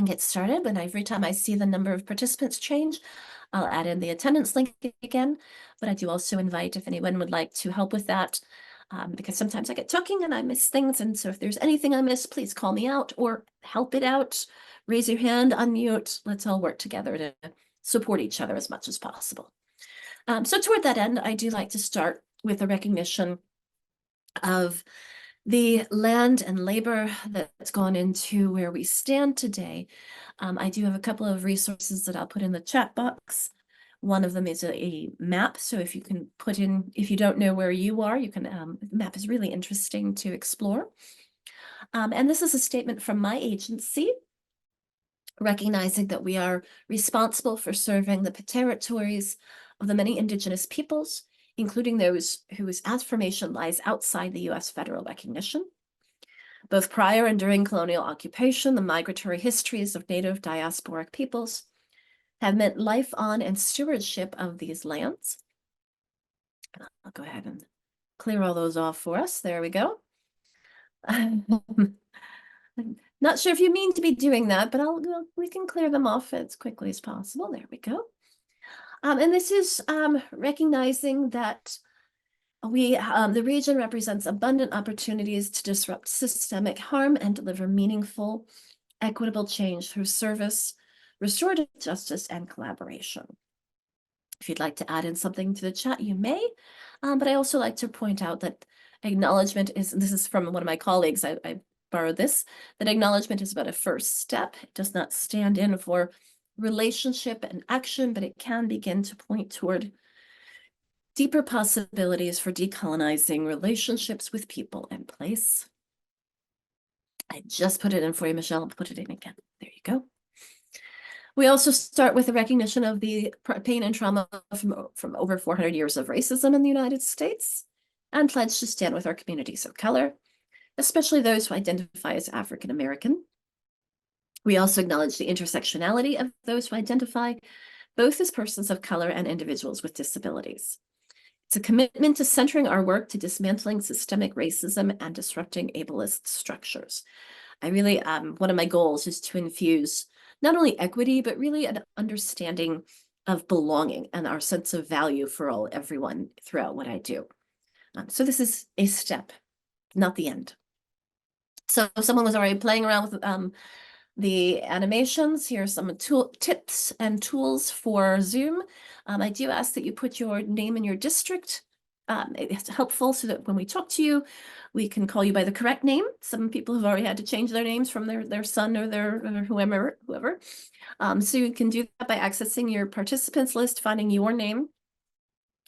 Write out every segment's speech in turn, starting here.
and get started, but every time I see the number of participants change, I'll add in the attendance link again. But I do also invite if anyone would like to help with that, because sometimes I get talking and I miss things. And so if there's anything I miss, please call me out or help it out. Raise your hand, unmute. Let's all work together to support each other as much as possible. So toward that end, I do like to start with a recognition of the land and labor that's gone into where we stand today. I do have a couple of resources that I'll put in the chat box. One of them is a map. So if you can put in, if you don't know where you are, you can, the map is really interesting to explore. And this is a statement from my agency, recognizing that we are responsible for serving the territories of the many indigenous peoples, including those whose affirmation lies outside the U.S. federal recognition. Both prior and during colonial occupation, the migratory histories of native diasporic peoples have meant life on and stewardship of these lands. I'll go ahead and clear all those off for us. There we go. Not sure if you mean to be doing that, but we can clear them off as quickly as possible. There we go. And this is recognizing that the region represents abundant opportunities to disrupt systemic harm and deliver meaningful, equitable change through service, restorative justice, and collaboration. If you'd like to add in something to the chat, you may, but I also like to point out that acknowledgement is, this is from one of my colleagues, I borrowed this, that acknowledgement is about a first step. It does not stand in for relationship and action, but it can begin to point toward deeper possibilities for decolonizing relationships with people and place. I just put it in for you, Michelle. I'll put it in again. There you go. We also start with a recognition of the pain and trauma from over 400 years of racism in the United States, and pledge to stand with our communities of color, especially those who identify as African American. We also acknowledge the intersectionality of those who identify both as persons of color and individuals with disabilities. It's a commitment to centering our work to dismantling systemic racism and disrupting ableist structures. I really, one of my goals is to infuse not only equity, but really an understanding of belonging and our sense of value for everyone throughout what I do. So this is a step, not the end. So someone was already playing around with the animations. Here's some tips and tools for Zoom. I do ask that you put your name and your district. It's helpful so that when we talk to you, we can call you by the correct name. Some people have already had to change their names from their son or or whoever. So you can do that by accessing your participants list, finding your name.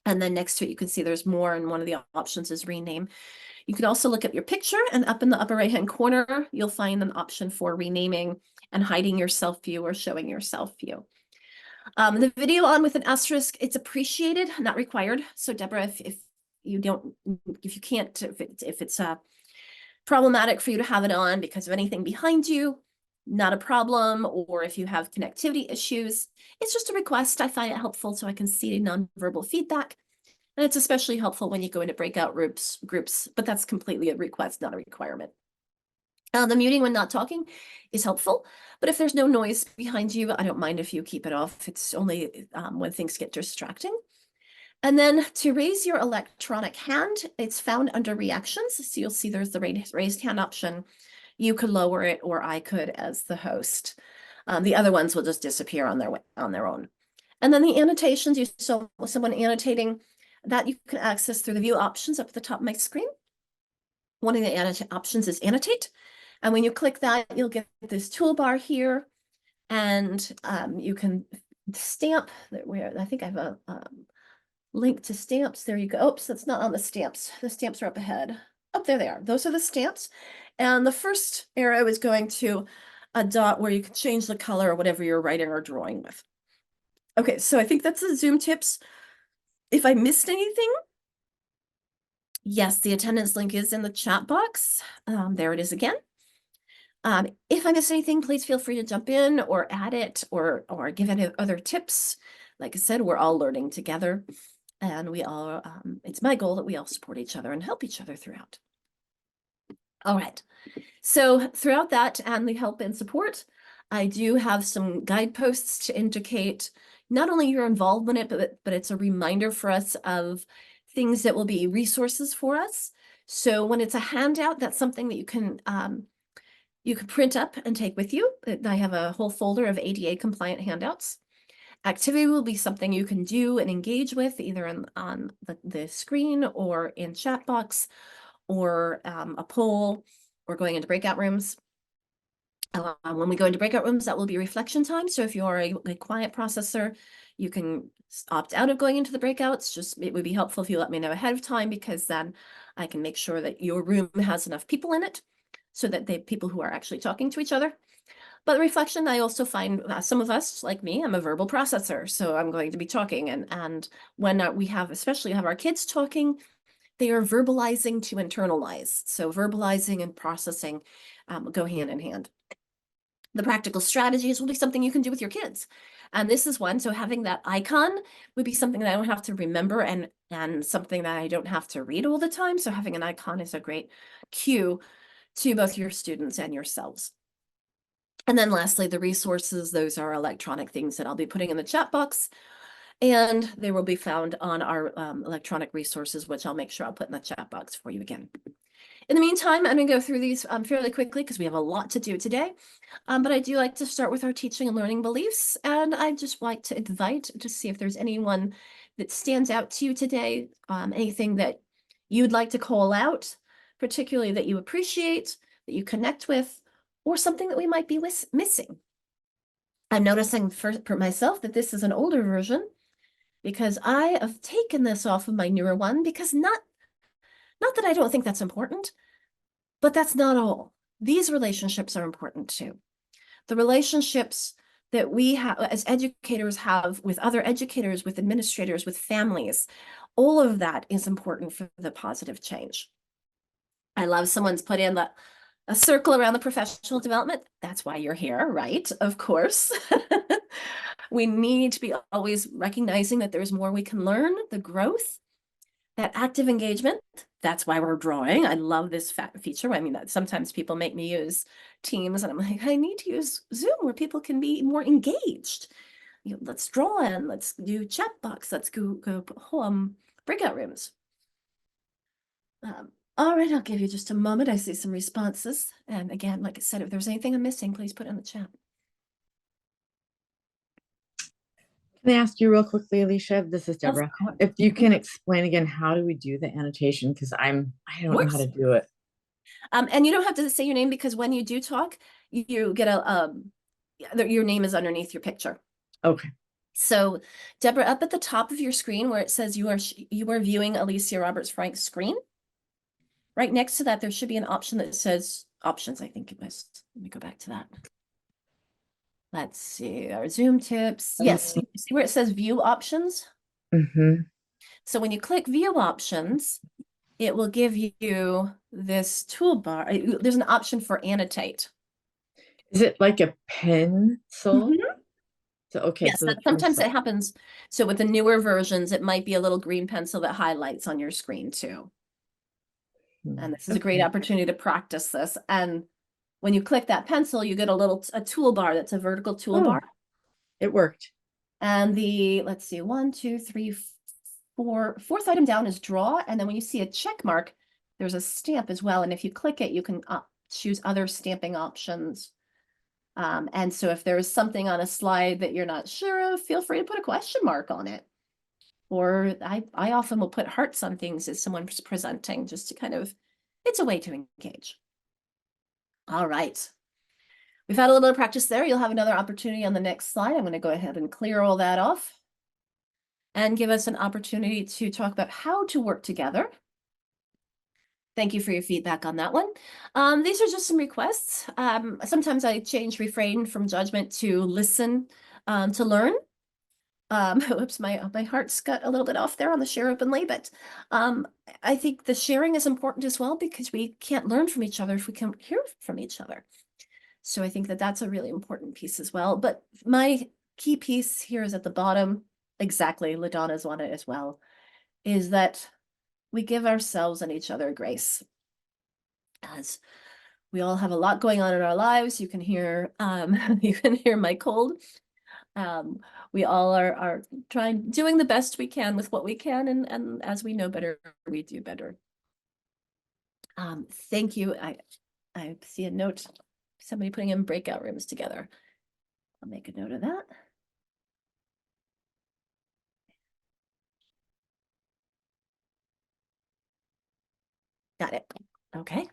And then next to it, you can see there's more, and one of the options is rename. You can also look at your picture, and up in the upper right-hand corner, you'll find an option for renaming and hiding your self-view or showing your self-view. The video on with an asterisk, it's appreciated, not required. So Deborah, if you can't, if it's problematic for you to have it on because of anything behind you, not a problem. Or if you have connectivity issues, it's just a request. I find it helpful so I can see nonverbal feedback. And it's especially helpful when you go into breakout groups, but that's completely a request, not a requirement. The muting when not talking is helpful, but if there's no noise behind you, I don't mind if you keep it off. It's only when things get distracting. And then to raise your electronic hand, it's found under reactions. So you'll see there's the raised hand option. You could lower it, or I could as the host. The other ones will just disappear on their own. And then the annotations, you saw someone annotating, that you can access through the view options up at the top of my screen. One of the options is annotate. And when you click that, you'll get this toolbar here, and you can stamp. Where I think I have a link to stamps. There you go. Oops, that's not on the stamps. The stamps are up ahead. Oh, there they are. Those are the stamps. And the first arrow is going to a dot where you can change the color or whatever you're writing or drawing with. Okay, so I think that's the Zoom tips. If I missed anything, yes, the attendance link is in the chat box. There it is again. If I miss anything, please feel free to jump in or add it or give any other tips. Like I said, we're all learning together, and we all, it's my goal that we all support each other and help each other throughout. All right, so throughout that and the help and support, I do have some guideposts to indicate not only your involvement in it, but it's a reminder for us of things that will be resources for us. So when it's a handout, that's something that you can print up and take with you. I have a whole folder of ADA compliant handouts. Activity will be something you can do and engage with either on the screen or in chat box or a poll or going into breakout rooms. When we go into breakout rooms, that will be reflection time. So if you're a quiet processor, you can opt out of going into the breakouts. Just it would be helpful if you let me know ahead of time, because then I can make sure that your room has enough people in it so that the people who are actually talking to each other. But reflection, I also find some of us, like me, I'm a verbal processor, so I'm going to be talking. And when we have, especially have our kids talking, they are verbalizing to internalize. So verbalizing and processing go hand in hand. The practical strategies will be something you can do with your kids. And this is one, so having that icon would be something that I don't have to remember and something that I don't have to read all the time. So having an icon is a great cue to both your students and yourselves. And then lastly, the resources, those are electronic things that I'll be putting in the chat box, and they will be found on our electronic resources, which I'll make sure I'll put in the chat box for you again. In the meantime, I'm going to go through these fairly quickly because we have a lot to do today. But I do like to start with our teaching and learning beliefs. And I'd just like to invite to see if there's anyone that stands out to you today, anything that you'd like to call out, particularly that you appreciate, that you connect with, or something that we might be missing. I'm noticing for myself that this is an older version because I have taken this off of my newer one because not that I don't think that's important, but that's not all. These relationships are important too. The relationships that we have as educators have with other educators, with administrators, with families, all of that is important for the positive change. I love someone's put in a circle around the professional development. That's why you're here, right? Of course. We need to be always recognizing that there's more we can learn, the growth, that active engagement. That's why we're drawing. I love this feature. I mean, sometimes people make me use Teams and I'm like, I need to use Zoom where people can be more engaged. Let's draw in, let's do chat box, let's go breakout rooms. All right, I'll give you just a moment. I see some responses. And again, like I said, if there's anything I'm missing, please put it in the chat. Can I ask you real quickly, Alicia? This is Deborah. If you can explain again, how do we do the annotation? Because I don't know how to do it. And you don't have to say your name because when you do talk, you get your name is underneath your picture. Okay. So Deborah, up at the top of your screen where it says you are viewing Alicia Roberts Frank's screen, right next to that, there should be an option that says options. I think it was, let me go back to that. Let's see, our Zoom tips. Yes, you see where it says view options? Mm-hmm. So when you click view options, it will give you this toolbar. There's an option for annotate. Is it like a pencil? So, okay. Yes, So sometimes it happens. So with the newer versions, it might be a little green pencil that highlights on your screen too. And this is a great opportunity to practice this. And when you click that pencil, you get a toolbar that's a vertical toolbar. Oh, it worked. And let's see, 1, 2, 3, 4, fourth item down is draw. And then when you see a check mark, there's a stamp as well. And if you click it, you can choose other stamping options. And so if there's something on a slide that you're not sure of, feel free to put a question mark on it. Or I often will put hearts on things as someone's presenting, just to kind of, it's a way to engage. All right. We've had a little bit of practice there. You'll have another opportunity on the next slide. I'm going to go ahead and clear all that off and give us an opportunity to talk about how to work together. Thank you for your feedback on that one. These are just some requests. Sometimes I change refrain from judgment to listen to learn. Oops, my heart's got a little bit off there on the share openly, but I think the sharing is important as well because we can't learn from each other if we can't hear from each other. So I think that that's a really important piece as well. But my key piece here is at the bottom, exactly, LaDonna's on it as well, is that we give ourselves and each other grace. As We all have a lot going on in our lives. You can hear you can hear my cold. Um, we all are doing the best we can with what we can, and as we know better, we do better. Thank you. I see a note, somebody putting in breakout rooms together. I'll make a note of that. Got it. Okay.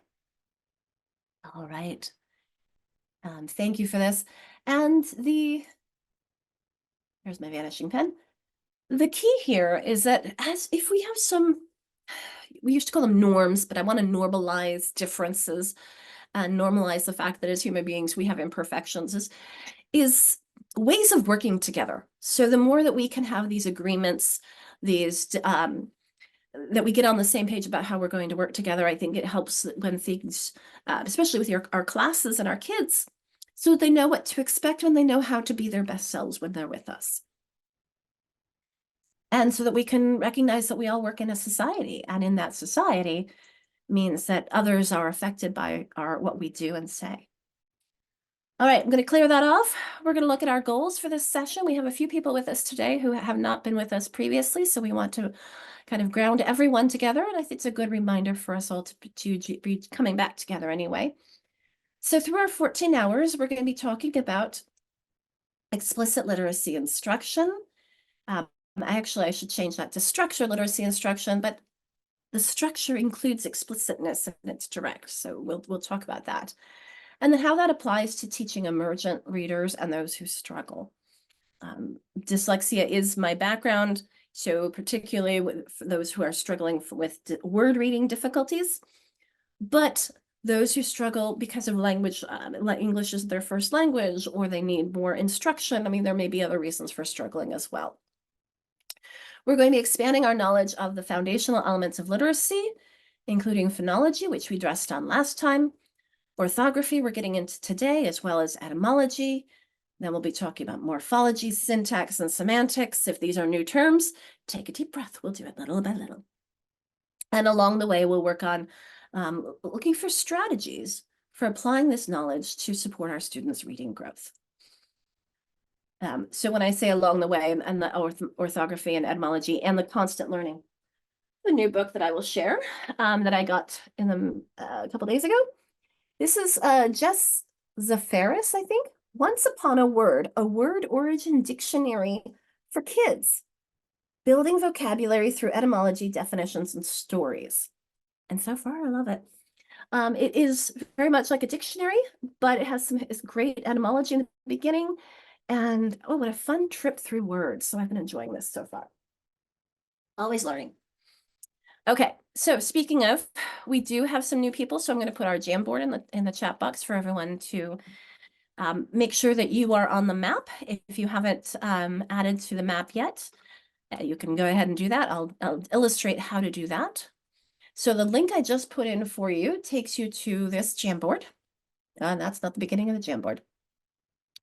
All right. Thank you for this. And here's my vanishing pen. The key here is that as if we have some, we used to call them norms, but I want to normalize differences and normalize the fact that as human beings, we have imperfections, is ways of working together. So the more that we can have these agreements, these that we get on the same page about how we're going to work together, I think it helps when things, especially with our classes and our kids, so that they know what to expect when they know how to be their best selves when they're with us. And so that we can recognize that we all work in a society, and in that society means that others are affected by what we do and say. All right, I'm going to clear that off. We're going to look at our goals for this session. We have a few people with us today who have not been with us previously, so we want to kind of ground everyone together, and I think it's a good reminder for us all to be coming back together anyway. So through our 14 hours, we're going to be talking about explicit literacy instruction. Actually, I should change that to structured literacy instruction, but the structure includes explicitness and it's direct, so we'll talk about that. And then how that applies to teaching emergent readers and those who struggle. Dyslexia is my background, so particularly for those who are struggling with word reading difficulties, but those who struggle because of language, English is their first language, or they need more instruction. I mean, there may be other reasons for struggling as well. We're going to be expanding our knowledge of the foundational elements of literacy, including phonology, which we addressed on last time, orthography we're getting into today, as well as etymology. Then we'll be talking about morphology, syntax, and semantics. If these are new terms, take a deep breath. We'll do it little by little. And along the way, we'll work on looking for strategies for applying this knowledge to support our students' reading growth. So when I say along the way, and the orthography and etymology and the constant learning, the new book that I will share that I got in a couple days ago. This is Jess Zafaris, I think. Once Upon a Word origin dictionary for kids, building vocabulary through etymology, definitions, and stories. And so far, I love it. It is very much like a dictionary, but it has some great etymology in the beginning. And oh, what a fun trip through words. So I've been enjoying this so far. Always learning. Okay, so speaking of, we do have some new people, so I'm going to put our Jamboard in the chat box for everyone to make sure that you are on the map. If you haven't added to the map yet, you can go ahead and do that. I'll illustrate how to do that. So the link I just put in for you takes you to this Jamboard. That's not the beginning of the Jamboard.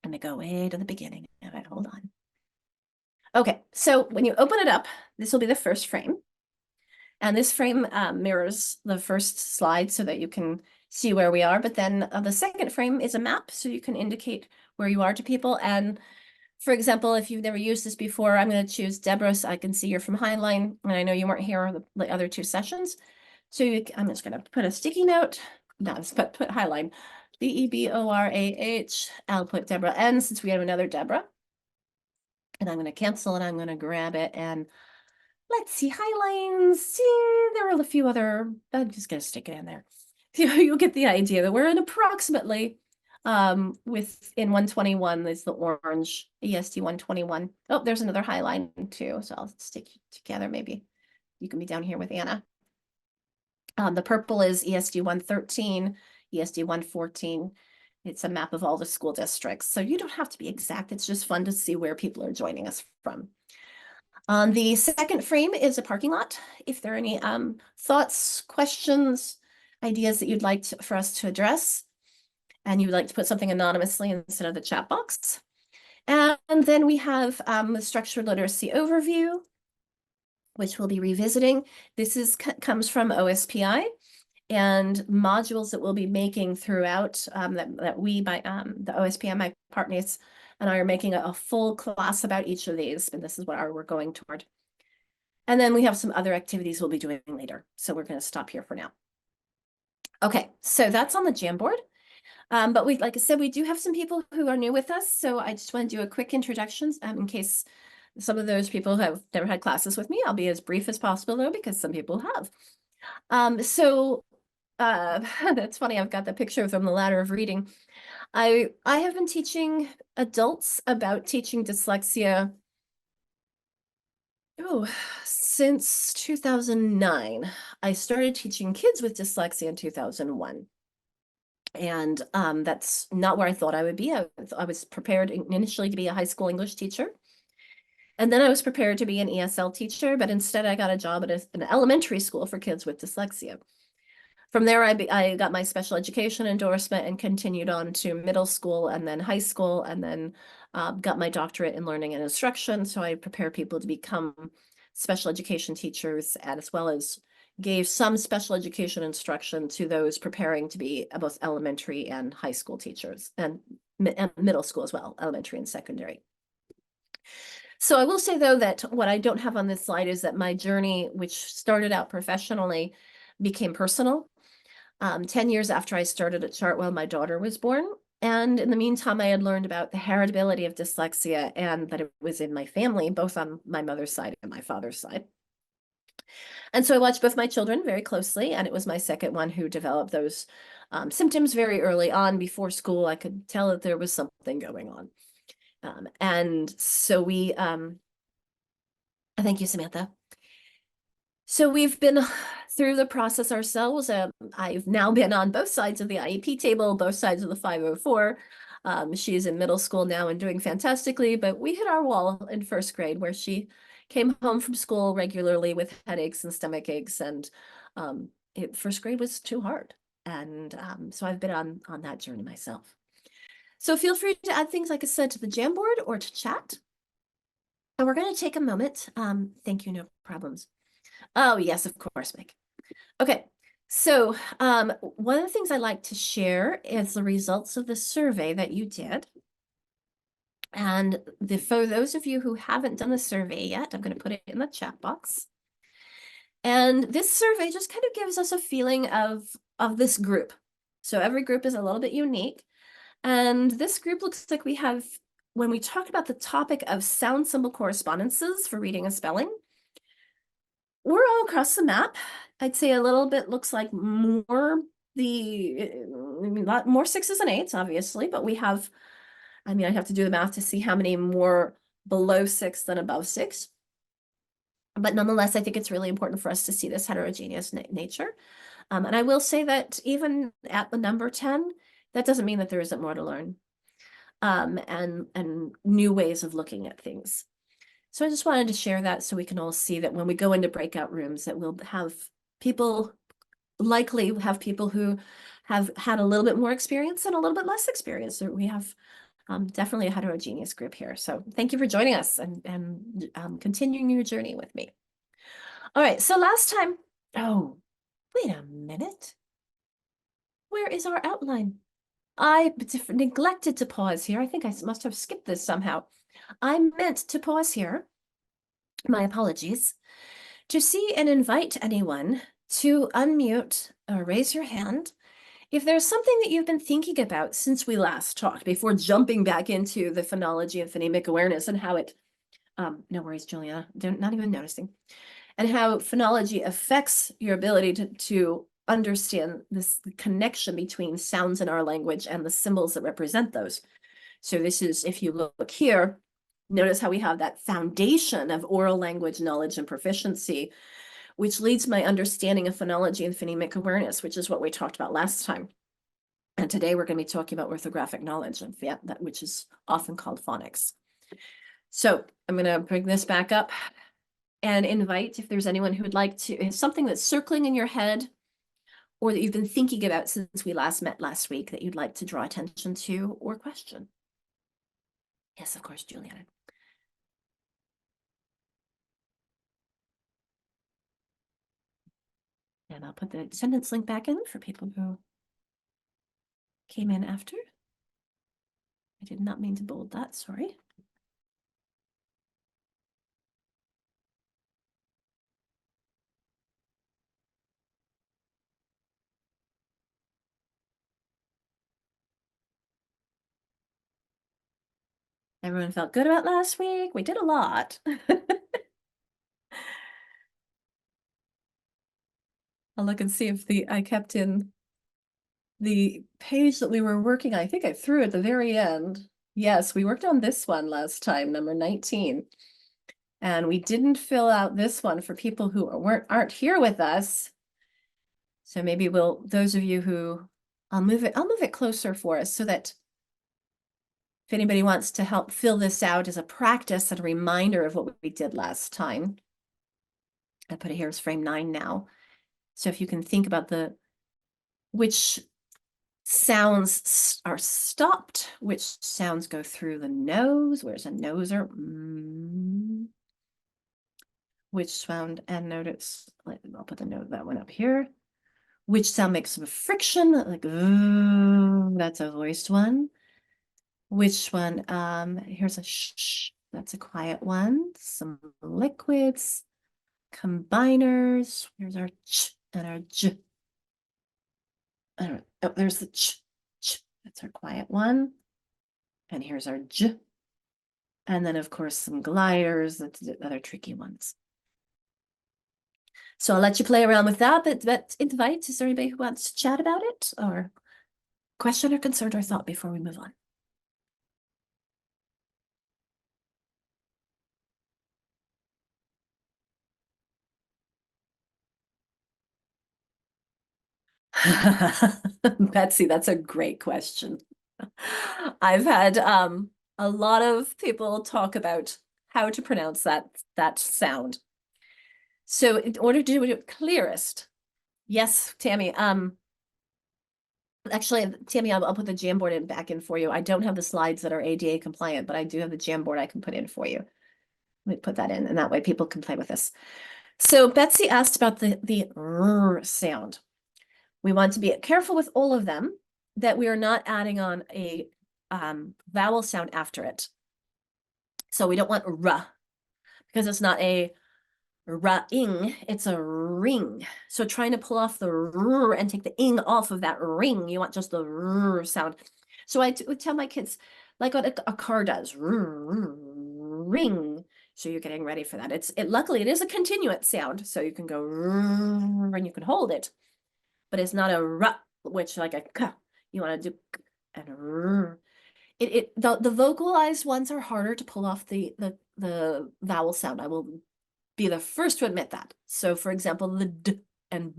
I'm going to go way to the beginning. All right, hold on. Okay, so when you open it up, this will be the first frame. And this frame mirrors the first slide so that you can see where we are. But then the second frame is a map, so you can indicate where you are to people. And for example, if you've never used this before, I'm going to choose Deborah, so I can see you're from Highline. And I know you weren't here the other two sessions. So I'm just going to put a sticky note. No, put Highline. Deborah. I'll put Deborah N since we have another Deborah. And I'm going to cancel and I'm going to grab it and let's see, Highlines. See, there are a few other, I'm just going to stick it in there. You'll get the idea that we're in approximately within 121 is the orange ESD 121. Oh, there's another Highline too. So I'll stick you together. Maybe you can be down here with Anna. The purple is ESD 113, ESD 114. It's a map of all the school districts. So you don't have to be exact. It's just fun to see where people are joining us from. On the second frame is a parking lot. If there are any thoughts, questions, ideas that you'd like for us to address, and you would like to put something anonymously instead of the chat box. And then we have the structured literacy overview, which we'll be revisiting. This comes from OSPI, and modules that we'll be making throughout that we, the OSPM, my partners and I are making a full class about each of these, and this is what we're going toward. And then we have some other activities we'll be doing later. So we're going to stop here for now. Okay, so that's on the Jamboard. But like I said, we do have some people who are new with us. So I just want to do a quick introduction in case some of those people have never had classes with me. I'll be as brief as possible though, because some people have. That's funny. I've got the picture from the ladder of reading. I have been teaching adults about teaching dyslexia since 2009. I started teaching kids with dyslexia in 2001. And that's not where I thought I would be. I was prepared initially to be a high school English teacher. And then I was prepared to be an ESL teacher, but instead I got a job at an elementary school for kids with dyslexia. From there, I got my special education endorsement and continued on to middle school and then high school, and then got my doctorate in learning and instruction. So I prepare people to become special education teachers, and as well as gave some special education instruction to those preparing to be both elementary and high school teachers, and middle school as well, elementary and secondary. So I will say, though, that what I don't have on this slide is that my journey, which started out professionally, became personal. 10 years after I started at Chartwell, my daughter was born. And in the meantime, I had learned about the heritability of dyslexia and that it was in my family, both on my mother's side and my father's side. And so I watched both my children very closely, and it was my second one who developed those symptoms very early on. Before school, I could tell that there was something going on. And so thank you, Samantha. So we've been through the process ourselves. I've now been on both sides of the IEP table, both sides of the 504. She's in middle school now and doing fantastically, but we hit our wall in first grade where she came home from school regularly with headaches and stomach aches, and first grade was too hard. And so I've been on that journey myself. So feel free to add things, like I said, to the Jamboard or to chat. And we're going to take a moment. Thank you, no problems. Oh, yes, of course, Meg. Okay, so one of the things I like to share is the results of the survey that you did. And for those of you who haven't done the survey yet, I'm going to put it in the chat box. And this survey just kind of gives us a feeling of this group. So every group is a little bit unique. And this group looks like we have, when we talk about the topic of sound symbol correspondences for reading and spelling, we're all across the map. I'd say a little bit looks like more more sixes and eights, obviously, but we have, I have to do the math to see how many more below 6 than above 6. But nonetheless, I think it's really important for us to see this heterogeneous nature. And I will say that even at the number 10, that doesn't mean that there isn't more to learn, and new ways of looking at things. So I just wanted to share that so we can all see that when we go into breakout rooms, that we'll have people, likely have people who have had a little bit more experience and a little bit less experience. So we have definitely a heterogeneous group here. So thank you for joining us and continuing your journey with me. All right, so last time, oh, wait a minute. Where is our outline? I neglected to pause here. I think I must have skipped this somehow. I meant to pause here, my apologies, to see and invite anyone to unmute or raise your hand if there's something that you've been thinking about since we last talked, before jumping back into the phonology and phonemic awareness and how it, no worries, Juliana, they're not even noticing, and how phonology affects your ability to understand this connection between sounds in our language and the symbols that represent those. So this is, if you look here, notice how we have that foundation of oral language knowledge and proficiency, which leads my understanding of phonology and phonemic awareness, which is what we talked about last time. And today we're going to be talking about orthographic knowledge, and which is often called phonics. So I'm going to bring this back up and invite, if there's anyone who would like to, something that's circling in your head or that you've been thinking about since we last met last week that you'd like to draw attention to or question. Yes, of course, Juliana. And I'll put the sentence link back in for people who came in after. I did not mean to bold that, sorry. Everyone felt good about last week. We did a lot. I'll look and see if I kept in the page that we were working on. I think I threw at the very end. Yes, we worked on this one last time, number 19. And we didn't fill out this one for people who aren't here with us. So maybe those of you who, I'll move it closer for us so that if anybody wants to help fill this out as a practice and a reminder of what we did last time. I put it here as frame 9 now. So if you can think about which sounds are stopped, which sounds go through the nose, where's a noser? Which sound, and notice, I'll put that one up here. Which sound makes some friction, like that's a voiced one. Which one, here's a shh, that's a quiet one. Some liquids, combiners, here's our ch and our j. Oh, there's the ch, that's our quiet one. And here's our j. And then of course some gliders, that's the other tricky ones. So I'll let you play around with that, but invite, is there anybody who wants to chat about it or question or concern or thought before we move on? Betsy, that's a great question. I've had a lot of people talk about how to pronounce that sound. So in order to do it clearest, yes, Tammy, actually, Tammy, I'll put the Jamboard back in for you. I don't have the slides that are ADA compliant, but I do have the Jamboard I can put in for you. Let me put that in, and that way people can play with this. So Betsy asked about the R sound. We want to be careful with all of them that we are not adding on a vowel sound after it. So we don't want r because it's not a ra-ing, it's a ring. So trying to pull off the r and take the ing off of that ring, you want just the r sound. So I would tell my kids, like what a car does, ring. So you're getting ready for that. Luckily it is a continuous sound, so you can go and you can hold it, but it's not a r, which like a k. You want to do k and r. The vocalized ones are harder to pull off the vowel sound. I will be the first to admit that. So for example, the d and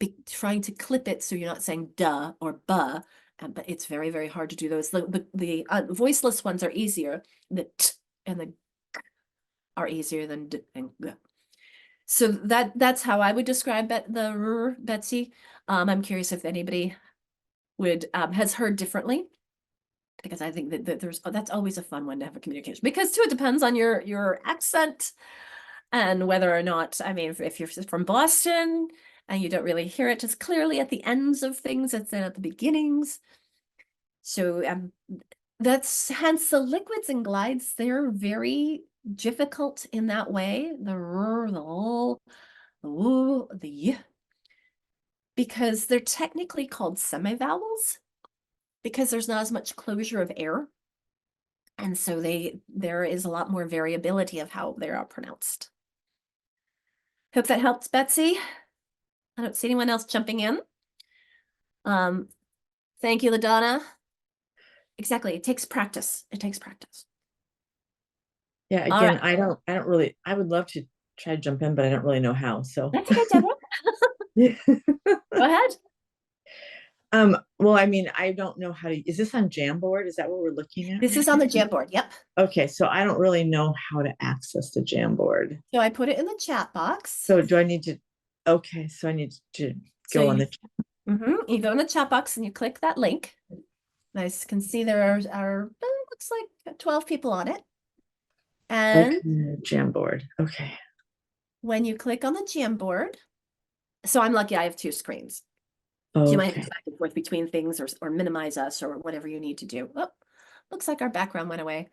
b, trying to clip it so you're not saying duh or buh, but it's very, very hard to do those. The voiceless ones are easier. The t and the g are easier than d and g. So that's how I would describe the r, Betsy. I'm curious if anybody has heard differently, because I think that that's always a fun one to have a communication, because too, it depends on your accent and whether or not, I mean, if you're from Boston and you don't really hear it as clearly at the ends of things as at the beginnings. So that's hence the liquids and glides, they're very difficult in that way. The r, the l, the w, the y, because they're technically called semivowels because there's not as much closure of air. And so there is a lot more variability of how they are pronounced. Hope that helps, Betsy. I don't see anyone else jumping in. Thank you, LaDonna. Exactly. It takes practice. It takes practice. Yeah, again, I don't really, I would love to try to jump in, but I don't really know how. So that's okay, Deborah. Go ahead. Well, I mean, I don't know how to, is this on Jamboard? Is that what we're looking at? This is on the Jamboard. Yep. Okay, so I don't really know how to access the Jamboard. So I put it in the chat box. So do I need to, okay, so I need to go on the you go in the chat box and you click that link. Nice, can see there are looks like 12 people on it. And Jamboard. Okay. when you click on the Jamboard, So I'm lucky I have two screens. So you might go Okay. back and forth between things or minimize us or whatever you need to do. Oh, looks like our background went away.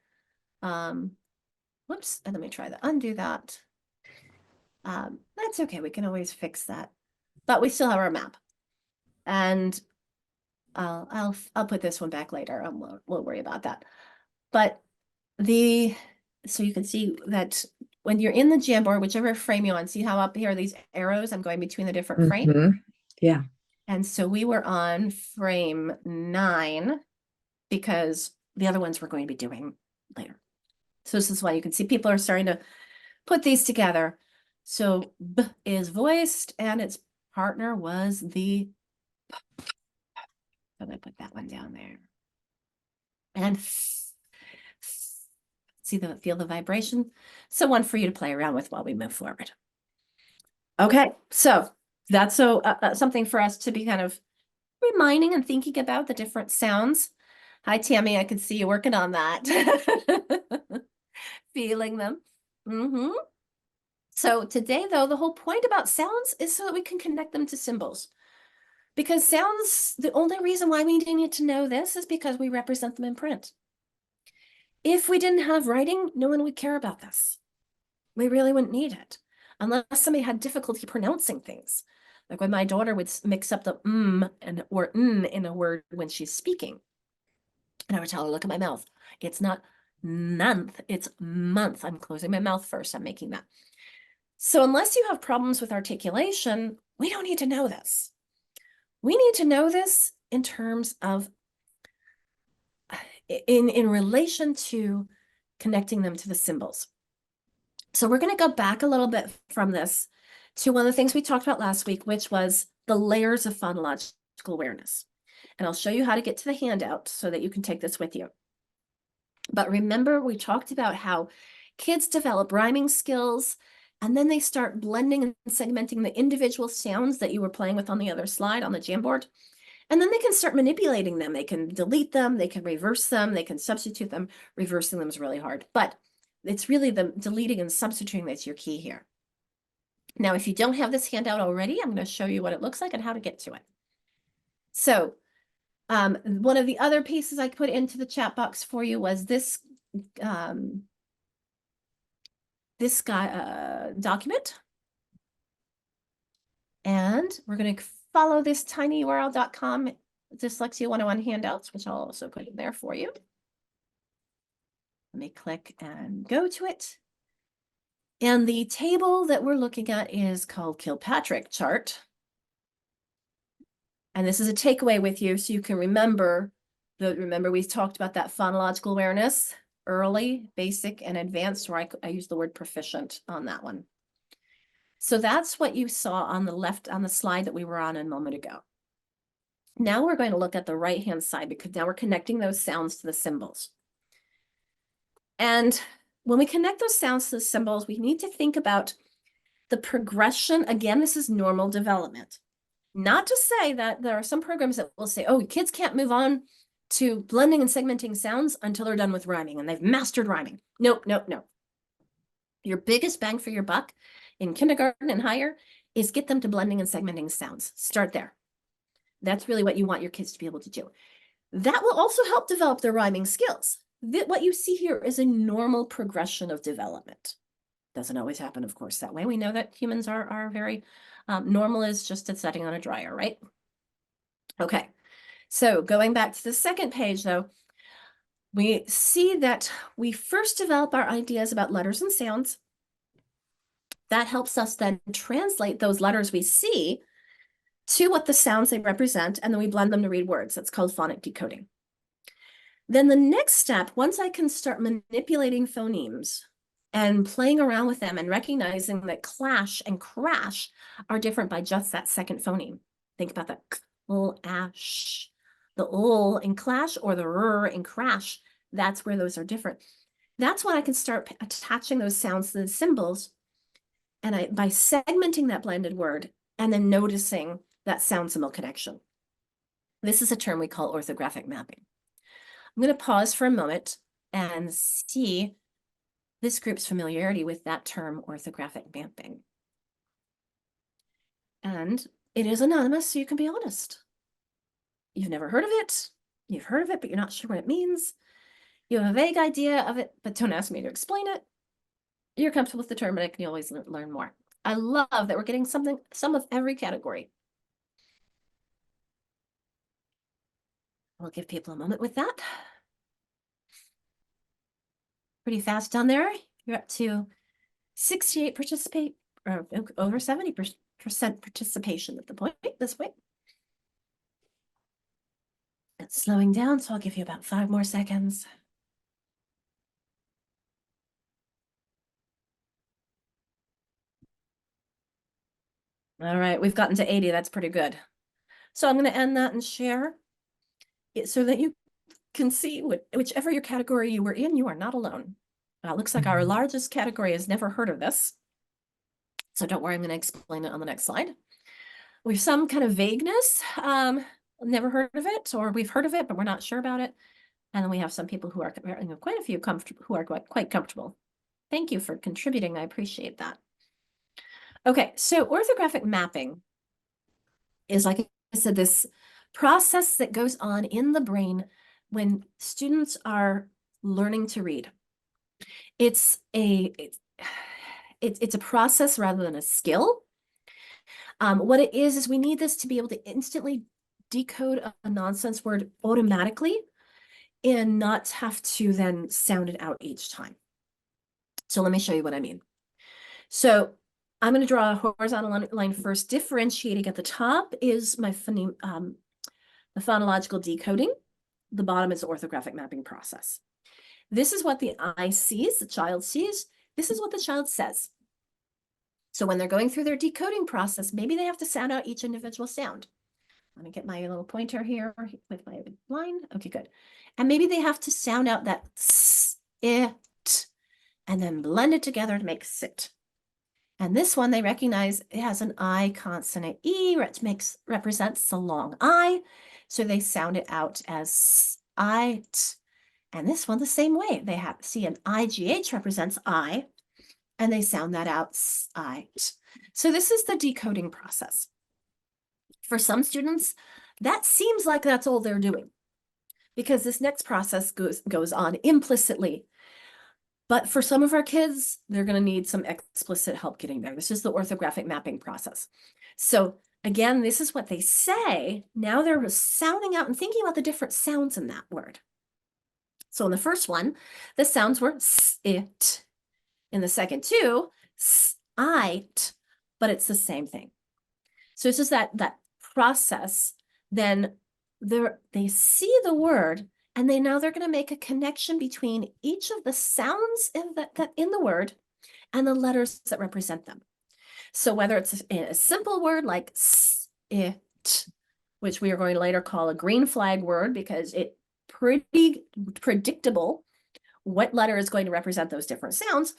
Whoops, and let me try to undo that. That's okay, we can always fix that. But we still have our map. And I'll put this one back later. I won't worry about that. But so you can see that when you're in the Jamboard, whichever frame you're on, see how up here are these arrows? I'm going between the different frames. Yeah. And so we were on frame 9 because the other ones we're going to be doing later. So this is why you can see people are starting to put these together. So B is voiced and its partner was the, I'm gonna put that one down there. And feel the vibration. So one for you to play around with while we move forward. Okay, so that's something for us to be kind of reminding and thinking about the different sounds. Hi, Tammy, I can see you working on that. Feeling them. So today, though, the whole point about sounds is so that we can connect them to symbols. Because sounds, the only reason why we need to know this is because we represent them in print. If we didn't have writing, no one would care about this. We really wouldn't need it. Unless somebody had difficulty pronouncing things. Like when my daughter would mix up the or in a word when she's speaking. And I would tell her, look at my mouth. It's not month, it's month. I'm closing my mouth first. I'm making that. So unless you have problems with articulation, we don't need to know this. We need to know this in terms of, in relation to connecting them to the symbols. So we're going to go back a little bit from this to one of the things we talked about last week, which was the layers of phonological awareness. And I'll show you how to get to the handout so that you can take this with you. But remember, we talked about how kids develop rhyming skills, and then they start blending and segmenting the individual sounds that you were playing with on the other slide on the Jamboard. And then they can start manipulating them. They can delete them, they can reverse them, they can substitute them. Reversing them is really hard, but it's really the deleting and substituting that's your key here. Now, if you don't have this handout already, I'm going to show you what it looks like and how to get to it. So one of the other pieces I put into the chat box for you was this document. And we're going to follow this tinyurl.com Dyslexia 101 handouts, which I'll also put in there for you. Let me click and go to it. And the table that we're looking at is called Kilpatrick chart. And this is a takeaway with you so you can remember we talked about that phonological awareness, early, basic, and advanced, where I use the word proficient on that one. So that's what you saw on the left on the slide that we were on a moment ago. Now we're going to look at the right-hand side because now we're connecting those sounds to the symbols. And when we connect those sounds to the symbols, we need to think about the progression. Again, this is normal development. Not to say that there are some programs that will say, oh, kids can't move on to blending and segmenting sounds until they're done with rhyming and they've mastered rhyming. Nope, nope, nope. Your biggest bang for your buck in kindergarten and higher is get them to blending and segmenting sounds. Start there. That's really what you want your kids to be able to do. That will also help develop their rhyming skills. What you see here is a normal progression of development. Doesn't always happen, of course, that way. We know that humans are very normal is just a setting on a dryer, right? Okay, so going back to the second page, though, we see that we first develop our ideas about letters and sounds. That helps us then translate those letters we see to what the sounds they represent, and then we blend them to read words. That's called phonic decoding. Then the next step, once I can start manipulating phonemes and playing around with them and recognizing that clash and crash are different by just that second phoneme. Think about that ash, the in clash or the r in crash. That's where those are different. That's when I can start attaching those sounds to the symbols, and by segmenting that blended word and then noticing that sound symbol connection. This is a term we call orthographic mapping. I'm going to pause for a moment and see this group's familiarity with that term, orthographic mapping. And it is anonymous, so you can be honest. You've never heard of it. You've heard of it, but you're not sure what it means. You have a vague idea of it, but don't ask me to explain it. You're comfortable with the term, and I can always learn more. I love that we're getting some of every category. We'll give people a moment with that. Pretty fast down there. You're up to 68 participate, or over 70% participation at the point this point. It's slowing down, so I'll give you about 5 more seconds. All right, we've gotten to 80. That's pretty good. So I'm going to end that and share it so that you can see whichever your category you were in, you are not alone. Looks like our largest category has never heard of this. So don't worry, I'm going to explain it on the next slide. We have some kind of vagueness, never heard of it, or we've heard of it, but we're not sure about it. And then we have some people who are, quite a few who are quite comfortable. Thank you for contributing. I appreciate that. Okay, so orthographic mapping is, like I said, this process that goes on in the brain when students are learning to read. It's a process rather than a skill. What it is we need this to be able to instantly decode a nonsense word automatically and not have to then sound it out each time. So let me show you what I mean. So I'm going to draw a horizontal line first. Differentiating at the top is my the phonological decoding. The bottom is the orthographic mapping process. This is what the eye sees, the child sees. This is what the child says. So when they're going through their decoding process, maybe they have to sound out each individual sound. Let me get my little pointer here with my line. Okay, good. And maybe they have to sound out that s, it, and then blend it together to make sit. And this one, they recognize it has an I consonant E, which represents the long I. So they sound it out as I, t. And this one, the same way. They see an IGH represents I, and they sound that out, I, t. So this is the decoding process. For some students, that seems like that's all they're doing, because this next process goes on implicitly. But for some of our kids, they're going to need some explicit help getting there. This is the orthographic mapping process. So again, this is what they say. Now they're sounding out and thinking about the different sounds in that word. So in the first one, the sounds were s, it. In the second two, s, it, but it's the same thing. So it's just that process. Then they see the word, and now they're going to make a connection between each of the sounds in the word and the letters that represent them. So whether it's a simple word like it, which we are going to later call a green flag word because it's pretty predictable what letter is going to represent those different sounds,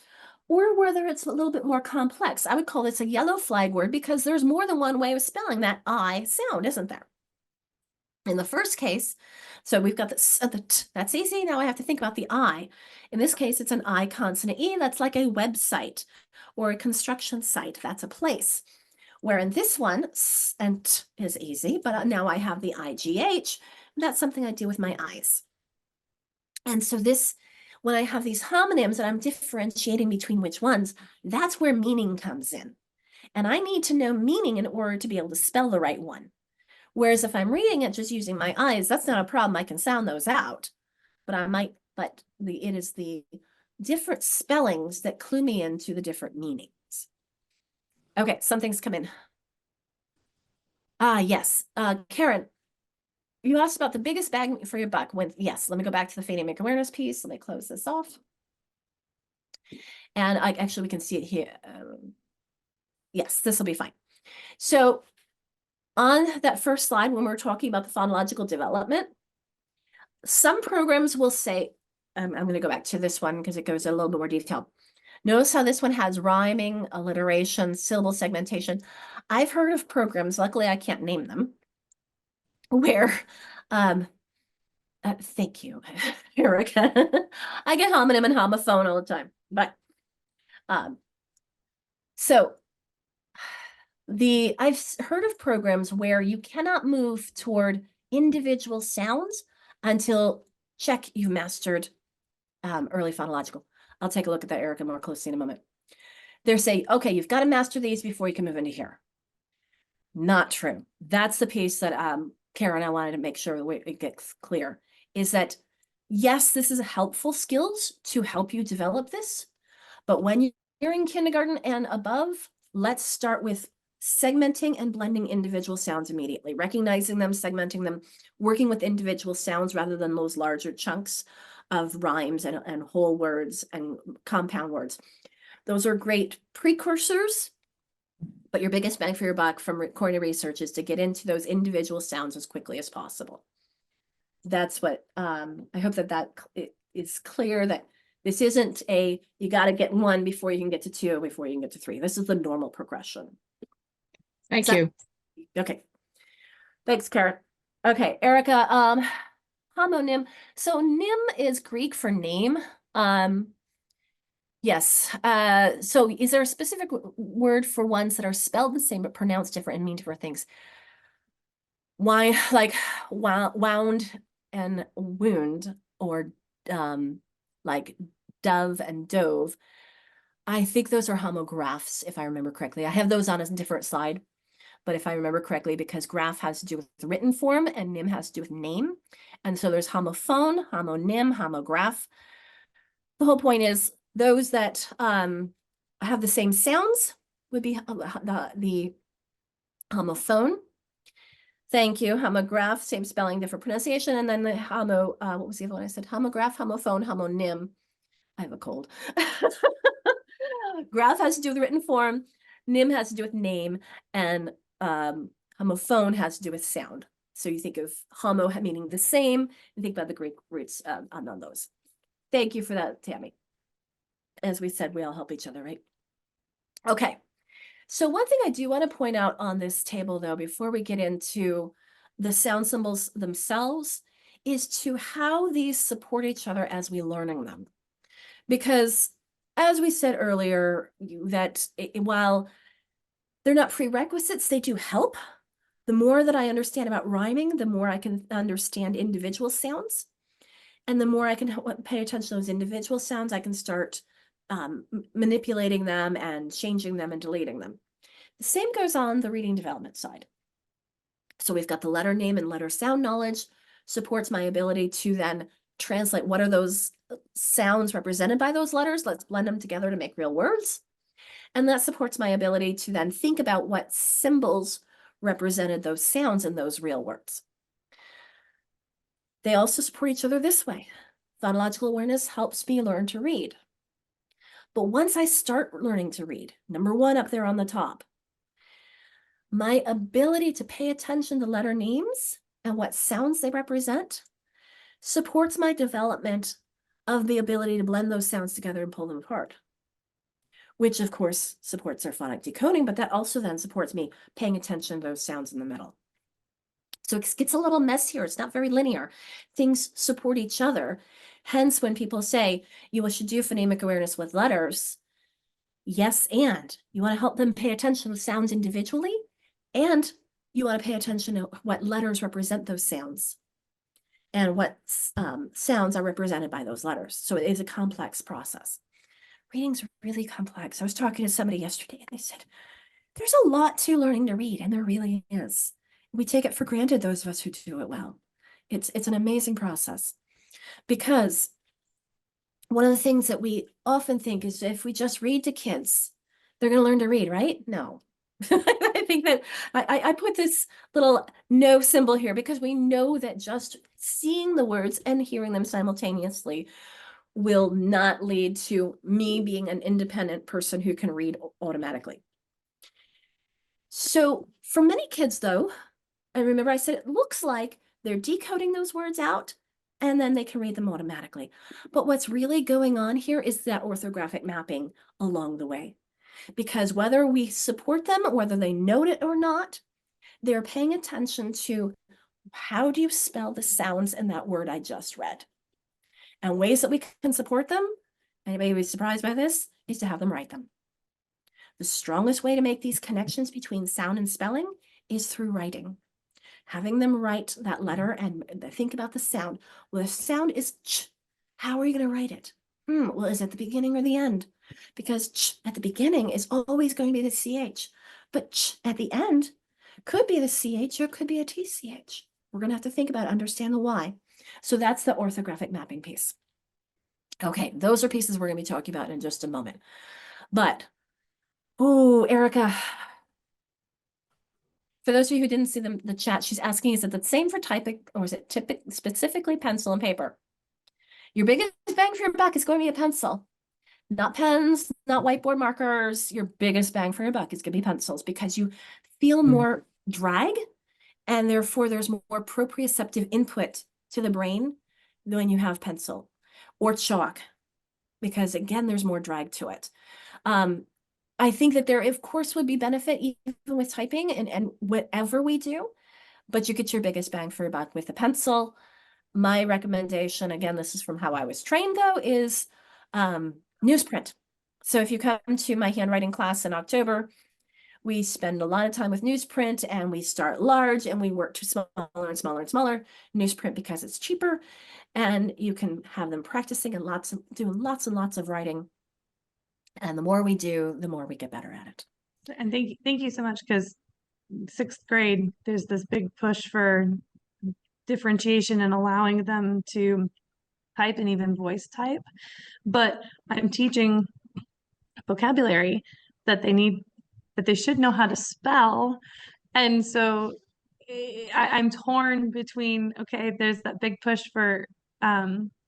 or whether it's a little bit more complex. I would call this a yellow flag word because there's more than one way of spelling that I sound, isn't there? In the first case, so we've got the t, that's easy. Now I have to think about the I. In this case, it's an I consonant E. That's like a website or a construction site. That's a place. Where in this one, s and t is easy, but now I have the IGH. That's something I do with my eyes. And so this, when I have these homonyms and I'm differentiating between which ones, that's where meaning comes in. And I need to know meaning in order to be able to spell the right one. Whereas if I'm reading it just using my eyes, that's not a problem. I can sound those out. But it is the different spellings that clue me into the different meanings. Okay, something's come in. Yes. Karen, you asked about the biggest bang for your buck. Yes, let me go back to the phonemic awareness piece. Let me close this off. And actually, we can see it here. Yes, this will be fine. So on that first slide, when we're talking about the phonological development, some programs will say, I'm going to go back to this one because it goes a little bit more detail. Notice how this one has rhyming, alliteration, syllable segmentation. I've heard of programs, luckily I can't name them, where, thank you, Erica. I get homonym and homophone all the time, but, so I've heard of programs where you cannot move toward individual sounds until check you've mastered early phonological. I'll take a look at that, Erica, more closely in a moment. They're saying, okay, you've got to master these before you can move into here. Not true. That's the piece that Karen, I wanted to make sure it gets clear, is that yes, this is helpful skills to help you develop this, but when you're in kindergarten and above, let's start with segmenting and blending individual sounds immediately, recognizing them, segmenting them, working with individual sounds rather than those larger chunks of rhymes and whole words and compound words. Those are great precursors, but your biggest bang for your buck from recording research is to get into those individual sounds as quickly as possible. That's what, I hope that it is clear that this isn't you got to get one before you can get to two, before you can get to three. This is the normal progression. Thank you. Okay. Thanks, Karen. Okay, Erica, homonym. So nym is Greek for name. Yes. So is there a specific word for ones that are spelled the same but pronounced different and mean different things? Why, like wound and wound, or like dove and dove. I think those are homographs, if I remember correctly. I have those on a different slide, but if I remember correctly, because graph has to do with the written form and nym has to do with name. And so there's homophone, homonym, homograph. The whole point is those that have the same sounds would be the homophone. Thank you. Homograph, same spelling, different pronunciation. And then the what was the other one I said? Homograph, homophone, homonym. I have a cold. Graph has to do with written form. Nym has to do with name. And homophone has to do with sound. So you think of homo meaning the same, and think about the Greek roots on those. Thank you for that, Tammy. As we said, we all help each other, right? Okay. So one thing I do want to point out on this table, though, before we get into the sound symbols themselves, is to how these support each other as we learning them. Because as we said earlier, that while they're not prerequisites, they do help. The more that I understand about rhyming, the more I can understand individual sounds. And the more I can pay attention to those individual sounds, I can start manipulating them and changing them and deleting them. The same goes on the reading development side. So we've got the letter name and letter sound knowledge supports my ability to then translate what are those sounds represented by those letters. Let's blend them together to make real words. And that supports my ability to then think about what symbols represented those sounds in those real words. They also support each other this way. Phonological awareness helps me learn to read. But once I start learning to read, number one up there on the top, my ability to pay attention to letter names and what sounds they represent supports my development of the ability to blend those sounds together and pull them apart, which of course supports our phonic decoding, but that also then supports me paying attention to those sounds in the middle. So it gets a little messier. It's not very linear. Things support each other. Hence, when people say you should do phonemic awareness with letters, yes, and you want to help them pay attention to sounds individually, and you want to pay attention to what letters represent those sounds and what sounds are represented by those letters. So it is a complex process. Reading's really complex. I was talking to somebody yesterday and they said, there's a lot to learning to read, and there really is. We take it for granted, those of us who do it well. It's an amazing process, because one of the things that we often think is if we just read to kids, they're going to learn to read, right? No. I think that I put this little no symbol here because we know that just seeing the words and hearing them simultaneously will not lead to me being an independent person who can read automatically. So for many kids, though, and remember I said it looks like they're decoding those words out and then they can read them automatically. But what's really going on here is that orthographic mapping along the way. Because whether we support them, whether they note it or not, they're paying attention to how do you spell the sounds in that word I just read. And ways that we can support them, anybody be surprised by this, is to have them write them. The strongest way to make these connections between sound and spelling is through writing. Having them write that letter and think about the sound. Well, the sound is ch. How are you going to write it? Well, is it the beginning or the end? Because ch at the beginning is always going to be the ch, but ch at the end could be the ch or could be a tch. We're going to have to think about it, understand the why. So that's the orthographic mapping piece. Okay, those are pieces we're going to be talking about in just a moment. But, oh, Erica, for those of you who didn't see the chat, she's asking, is it the same for typing or is it specifically pencil and paper? Your biggest bang for your buck is going to be a pencil. Not pens, not whiteboard markers. Your biggest bang for your buck is going to be pencils because you feel more drag and therefore there's more proprioceptive input to the brain than when you have pencil or chalk because again, there's more drag to it. I think that there, of course, would be benefit even with typing and whatever we do, but you get your biggest bang for your buck with a pencil. My recommendation, again, this is from how I was trained though, is newsprint. So if you come to my handwriting class in October, we spend a lot of time with newsprint and we start large and we work to smaller and smaller and smaller newsprint because it's cheaper and you can have them practicing and doing lots and lots of writing. And the more we do, the more we get better at it. And thank you so much, because 6th grade, there's this big push for differentiation and allowing them to type and even voice type. But I'm teaching vocabulary that they should know how to spell. And so I'm torn between, okay, there's that big push for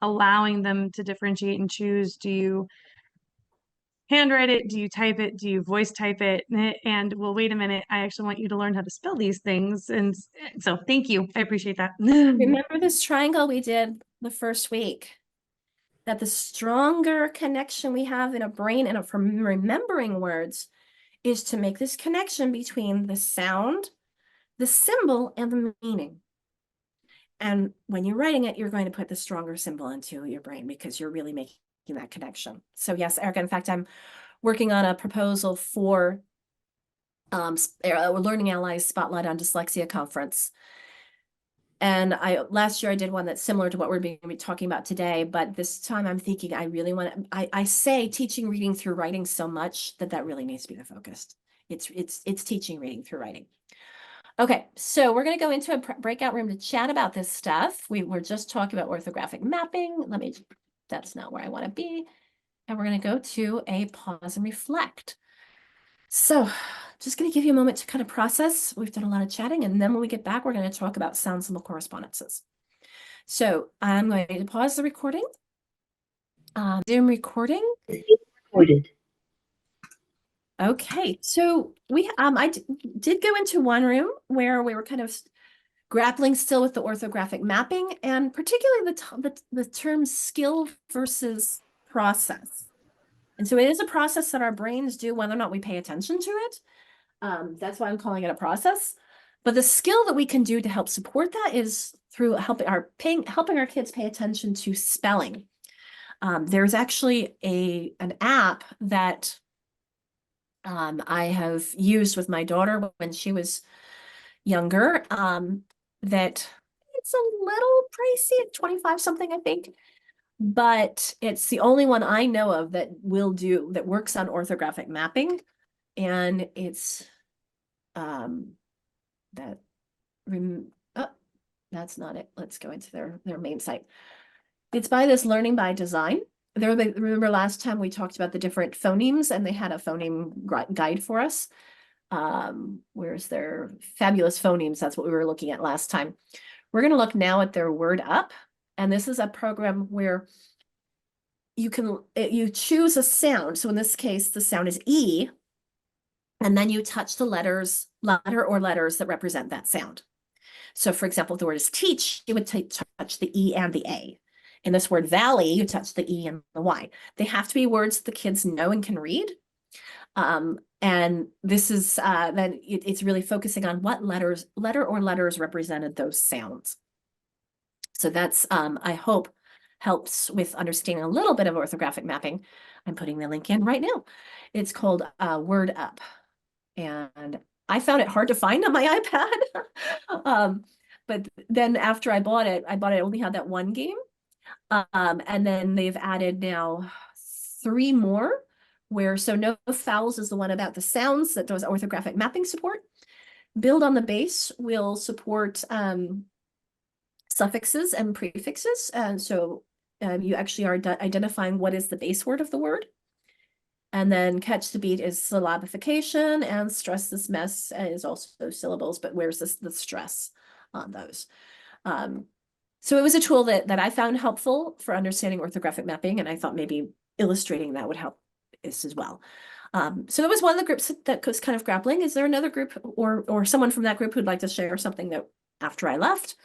allowing them to differentiate and choose. Do you handwrite it? Do you type it? Do you voice type it? And well, wait a minute, I actually want you to learn how to spell these things. And so thank you. I appreciate that. Remember this triangle we did the first week? That the stronger connection we have in a brain and from remembering words is to make this connection between the sound, the symbol, and the meaning. And when you're writing it, you're going to put the stronger symbol into your brain because you're really making that connection. So yes, Erica, in fact, I'm working on a proposal for Learning Allies Spotlight on Dyslexia conference. And last year I did one that's similar to what we're being talking about today, but this time I'm thinking I really want to, I say teaching reading through writing so much that really needs to be the focus. It's teaching reading through writing. Okay, so we're going to go into a breakout room to chat about this stuff. We were just talking about orthographic mapping. That's not where I want to be. And we're going to go to a pause and reflect. So just going to give you a moment to kind of process. We've done a lot of chatting, and then when we get back, we're going to talk about sound symbol correspondences. So I'm going to pause the recording. Zoom recording. Recorded. Okay, so I did go into one room where we were kind of grappling still with the orthographic mapping, and particularly the term skill versus process. And so it is a process that our brains do whether or not we pay attention to it. That's why I'm calling it a process. But the skill that we can do to help support that is through helping our kids pay attention to spelling. There's actually an app that I have used with my daughter when she was younger, that it's a little pricey at 25 something, I think, but it's the only one I know of that works on orthographic mapping. And it's that's not it. Let's go into their main site. It's by this Learning by Design. Remember last time we talked about the different phonemes and they had a phoneme guide for us. Where's their fabulous phonemes? That's what we were looking at last time. We're going to look now at their Word Up. And this is a program where you choose a sound. So in this case, the sound is E. And then you touch the letter or letters that represent that sound. So for example, if the word is teach, you would touch the E and the A. In this word valley, you touch the E and the Y. They have to be words the kids know and can read. And this is then it's really focusing on what letter or letters represented those sounds. So that's I hope helps with understanding a little bit of orthographic mapping. I'm putting the link in right now. It's called Word Up. And I found it hard to find on my iPad. But then after I bought it only had that one game. And then they've added now 3 more where, so No Fouls is the one about the sounds that does orthographic mapping support. Build on the Base will support suffixes and prefixes. And so you actually are identifying what is the base word of the word. And then Catch the Beat is syllabification, and Stress This Mess is also syllables, but where's the stress on those? So it was a tool that I found helpful for understanding orthographic mapping, and I thought maybe illustrating that would help this as well. So that was one of the groups that was kind of grappling. Is there another group or someone from that group who'd like to share something that after I left?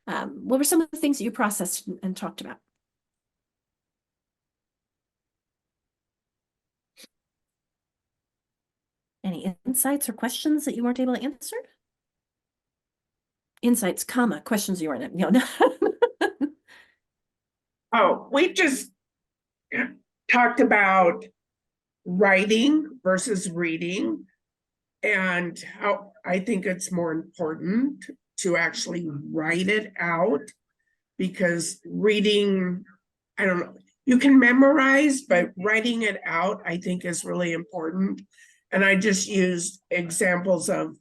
What were some of the things that you processed and talked about? Any insights or questions that you weren't able to answer? Insights, comma, questions you weren't, no. Oh, we just talked about writing versus reading, and how I think it's more important to actually write it out, because reading, I don't know, you can memorize, but writing it out, I think, is really important. And I just used examples of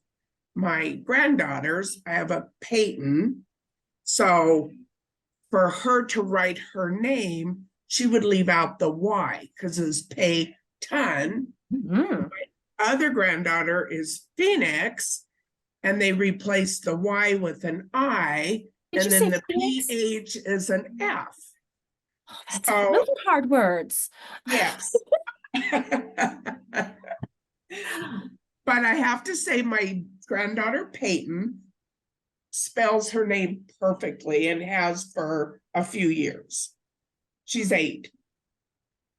my granddaughters. I have a Peyton. So for her to write her name, she would leave out the Y because it's Peyton. Mm. My other granddaughter is Phoenix, and they replaced the Y with an I, Did and you then say the Phoenix? PH is an F. Oh, that's So, really hard words. yes. But I have to say, my granddaughter Peyton spells her name perfectly and has for a few years. She's 8.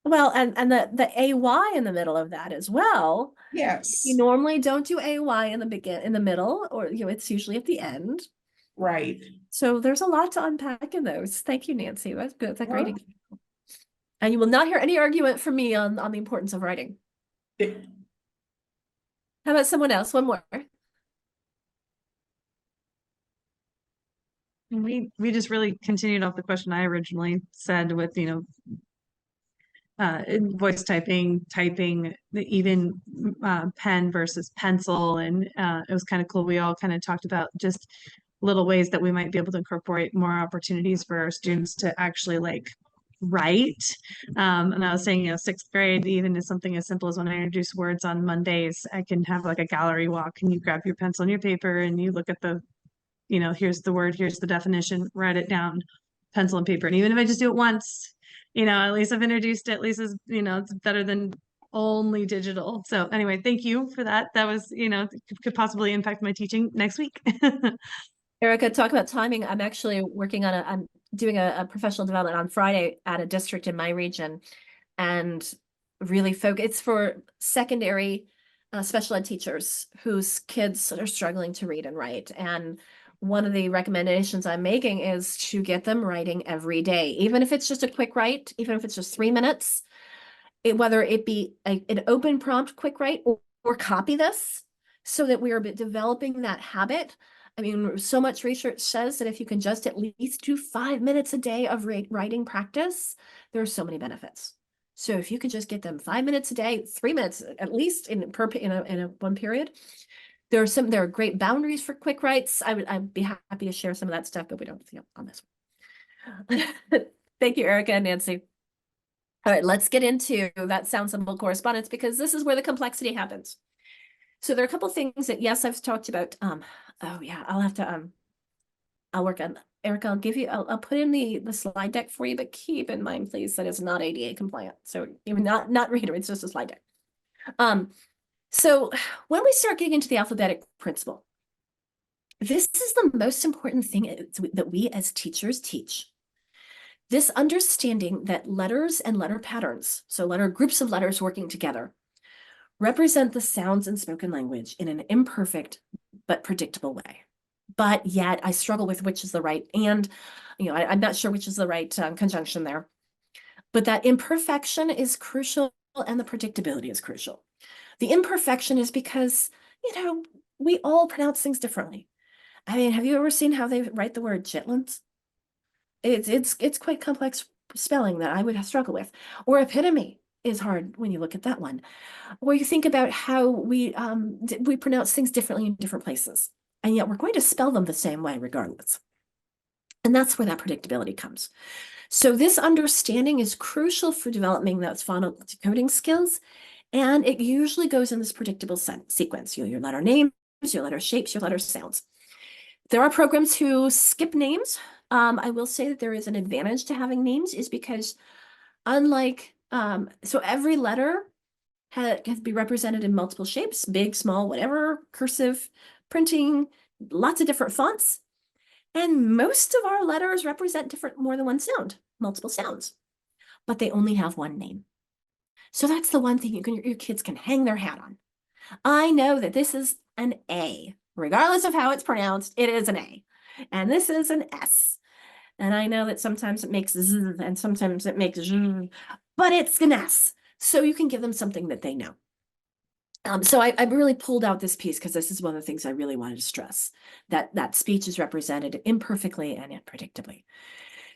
Well, and the AY in the middle of that as well. Yes. You normally don't do AY in the middle, or it's usually at the end. Right. So there's a lot to unpack in those. Thank you, Nancy. That's good. That's a great Yeah. example. And you will not hear any argument from me on the importance of writing. How about someone else? One more. We just really continued off the question I originally said with, voice typing, even pen versus pencil. And it was kind of cool. We all kind of talked about just little ways that we might be able to incorporate more opportunities for our students to actually write. And I was saying, 6th grade, even is something as simple as when I introduce words on Mondays, I can have a gallery walk, and you grab your pencil and your paper and you look at the, here's the word, here's the definition, write it down, pencil and paper. And even if I just do it once, at least I've introduced it, at least it's better than only digital. So anyway, thank you for that. That was, could possibly impact my teaching next week. Erica, talk about timing. I'm actually working on I'm doing a professional development on Friday at a district in my region, and really it's for secondary special ed teachers whose kids are struggling to read and write. And one of the recommendations I'm making is to get them writing every day, even if it's just a quick write, even if it's just 3 minutes, whether it be an open prompt quick write or copy this, so that we are developing that habit. I mean, so much research says that if you can just at least do 5 minutes a day of writing practice, there are so many benefits. So if you could just get them 5 minutes a day, 3 minutes at least in a one period, there are great boundaries for quick writes. I'd be happy to share some of that stuff, but we don't on this one. Thank you, Erica and Nancy. All right, let's get into that sound symbol correspondence, because this is where the complexity happens. So there are a couple of things that, yes, I've talked about. Oh yeah, I'll have to, I'll work on, Erica, I'll put in the slide deck for you, but keep in mind, please, that it's not ADA compliant. So even not reader, it's just a slide deck. So when we start getting into the alphabetic principle, this is the most important thing that we as teachers teach. This understanding that letters and letter patterns, so groups of letters working together, represent the sounds in spoken language in an imperfect but predictable way. but yet I struggle with which is the right, and I'm not sure which is the right conjunction there. But that imperfection is crucial and the predictability is crucial. The imperfection is because, we all pronounce things differently. I mean, have you ever seen how they write the word chitlins? It's quite complex spelling that I would struggle with. Or epitome is hard when you look at that one. Or you think about how we pronounce things differently in different places, and yet we're going to spell them the same way regardless. And that's where that predictability comes. So this understanding is crucial for developing those phonemic decoding skills, and it usually goes in this predictable sequence. Your letter names, your letter shapes, your letter sounds. There are programs who skip names. I will say that there is an advantage to having names, is because unlike, so every letter can be represented in multiple shapes, big, small, whatever, cursive, printing, lots of different fonts. And most of our letters represent more than one sound, multiple sounds, but they only have one name. So that's the one thing your kids can hang their hat on. I know that this is an A, regardless of how it's pronounced, it is an A. And this is an S. And I know that sometimes it makes Z and sometimes it makes Z, but it's an S. So you can give them something that they know. So I really pulled out this piece because this is one of the things I really wanted to stress, that speech is represented imperfectly and predictably.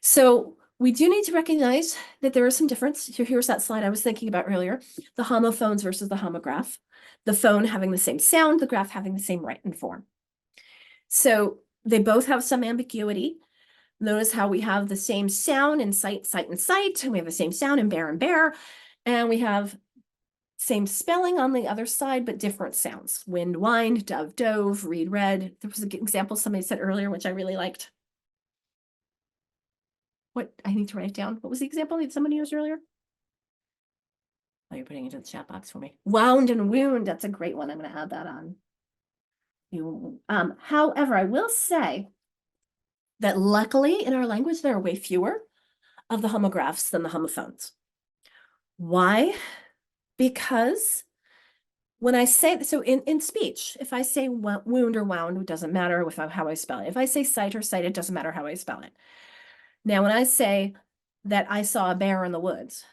So we do need to recognize that there is some difference. Here's that slide I was thinking about earlier, the homophones versus the homograph, the phone having the same sound, the graph having the same written form. So they both have some ambiguity. Notice how we have the same sound in sight, sight, and sight, and we have the same sound in bear and bear, and we have same spelling on the other side, but different sounds. Wind, wind, dove, dove, read, read. There was an example somebody said earlier, which I really liked. What, I need to write it down. What was the example that somebody used earlier? Oh, you're putting it in the chat box for me. Wound and wound. That's a great one. I'm going to add that on. However, I will say that luckily in our language, there are way fewer of the homographs than the homophones. Why? Because when I say, so in speech, if I say wound or wound, it doesn't matter how I spell it. If I say sight or sight, it doesn't matter how I spell it. Now, when I say that I saw a bear in the woods,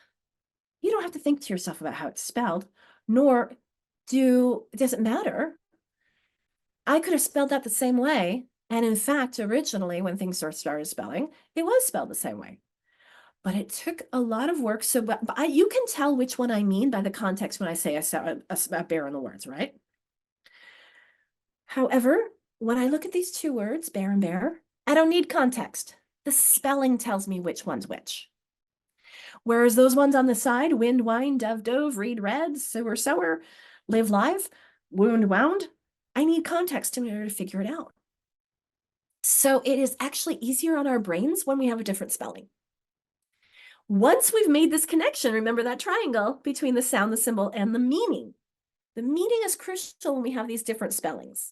you don't have to think to yourself about how it's spelled, nor does it matter. I could have spelled that the same way. And in fact, originally, when things started spelling, it was spelled the same way. But it took a lot of work. So, you can tell which one I mean by the context when I say I saw a bear in the words, right? However, when I look at these two words, bear and bear, I don't need context. The spelling tells me which one's which. Whereas those ones on the side, wind, wine, dove, dove, read, read, sower, sower, live, live, wound, wound, I need context in order to figure it out. So it is actually easier on our brains when we have a different spelling. Once we've made this connection, remember that triangle between the sound, the symbol, and the meaning. The meaning is crucial when we have these different spellings.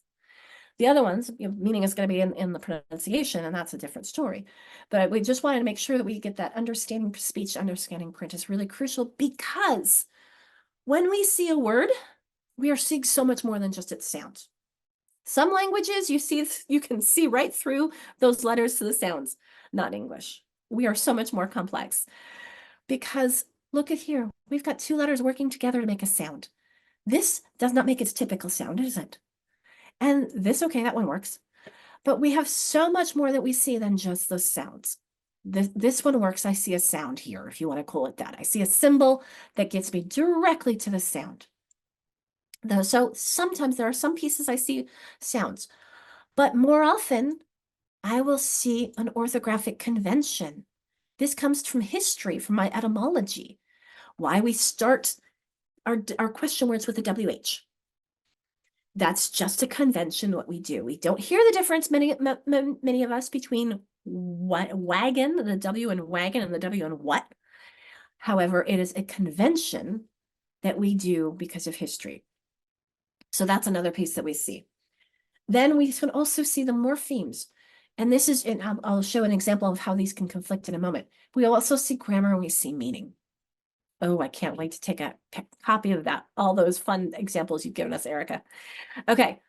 The other ones, meaning is going to be in the pronunciation, and that's a different story. But we just wanted to make sure that we get that understanding speech, understanding print is really crucial, because when we see a word, we are seeing so much more than just its sound. Some languages you can see right through those letters to the sounds, not English. We are so much more complex because look at here, we've got two letters working together to make a sound. This does not make its typical sound, does it? And this, okay, that one works. But we have so much more that we see than just those sounds. This one works. I see a sound here, if you want to call it that. I see a symbol that gets me directly to the sound. So sometimes there are some pieces I see sounds, but more often I will see an orthographic convention. This comes from history, from my etymology, why we start our question words with a WH. That's just a convention, what we do. We don't hear the difference, many of us, between wagon, the W and wagon, and the W and what. However, it is a convention that we do because of history. So that's another piece that we see. Then we can also see the morphemes. And this is, and I'll show an example of how these can conflict in a moment. We also see grammar and we see meaning. Oh, I can't wait to take a copy of that. All those fun examples you've given us, Erica. Okay,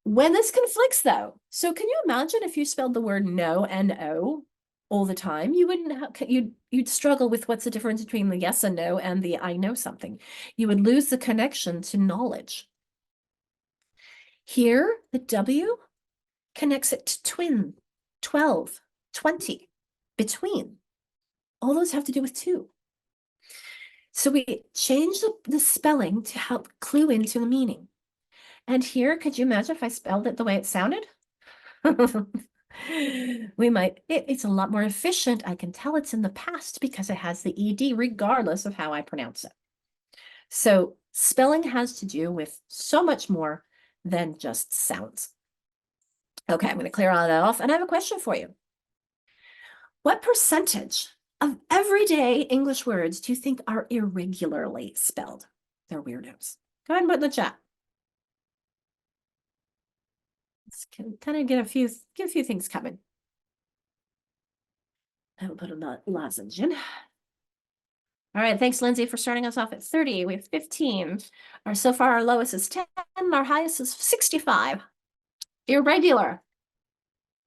When this conflicts though, so can you imagine if you spelled the word no, N-O, all the time? You wouldn't have, you'd struggle with what's the difference between the yes and no and the I know something. You would lose the connection to knowledge. Here, the W connects it to twin, 12, 20, between. All those have to do with two. So we change the spelling to help clue into the meaning. And here, could you imagine if I spelled it the way it sounded? We might, it's a lot more efficient. I can tell it's in the past because it has the ED regardless of how I pronounce it. So spelling has to do with so much more than just sounds. Okay, I'm going to clear all that off. And I have a question for you. What percentage of everyday English words do you think are irregularly spelled? They're weirdos. Go ahead and put in the chat. Let's kind of get a few things coming. I'll put a lozenge in. All right, thanks, Lindsay, for starting us off at 30. We have 15. So far, our lowest is 10. Our highest is 65. Irregular.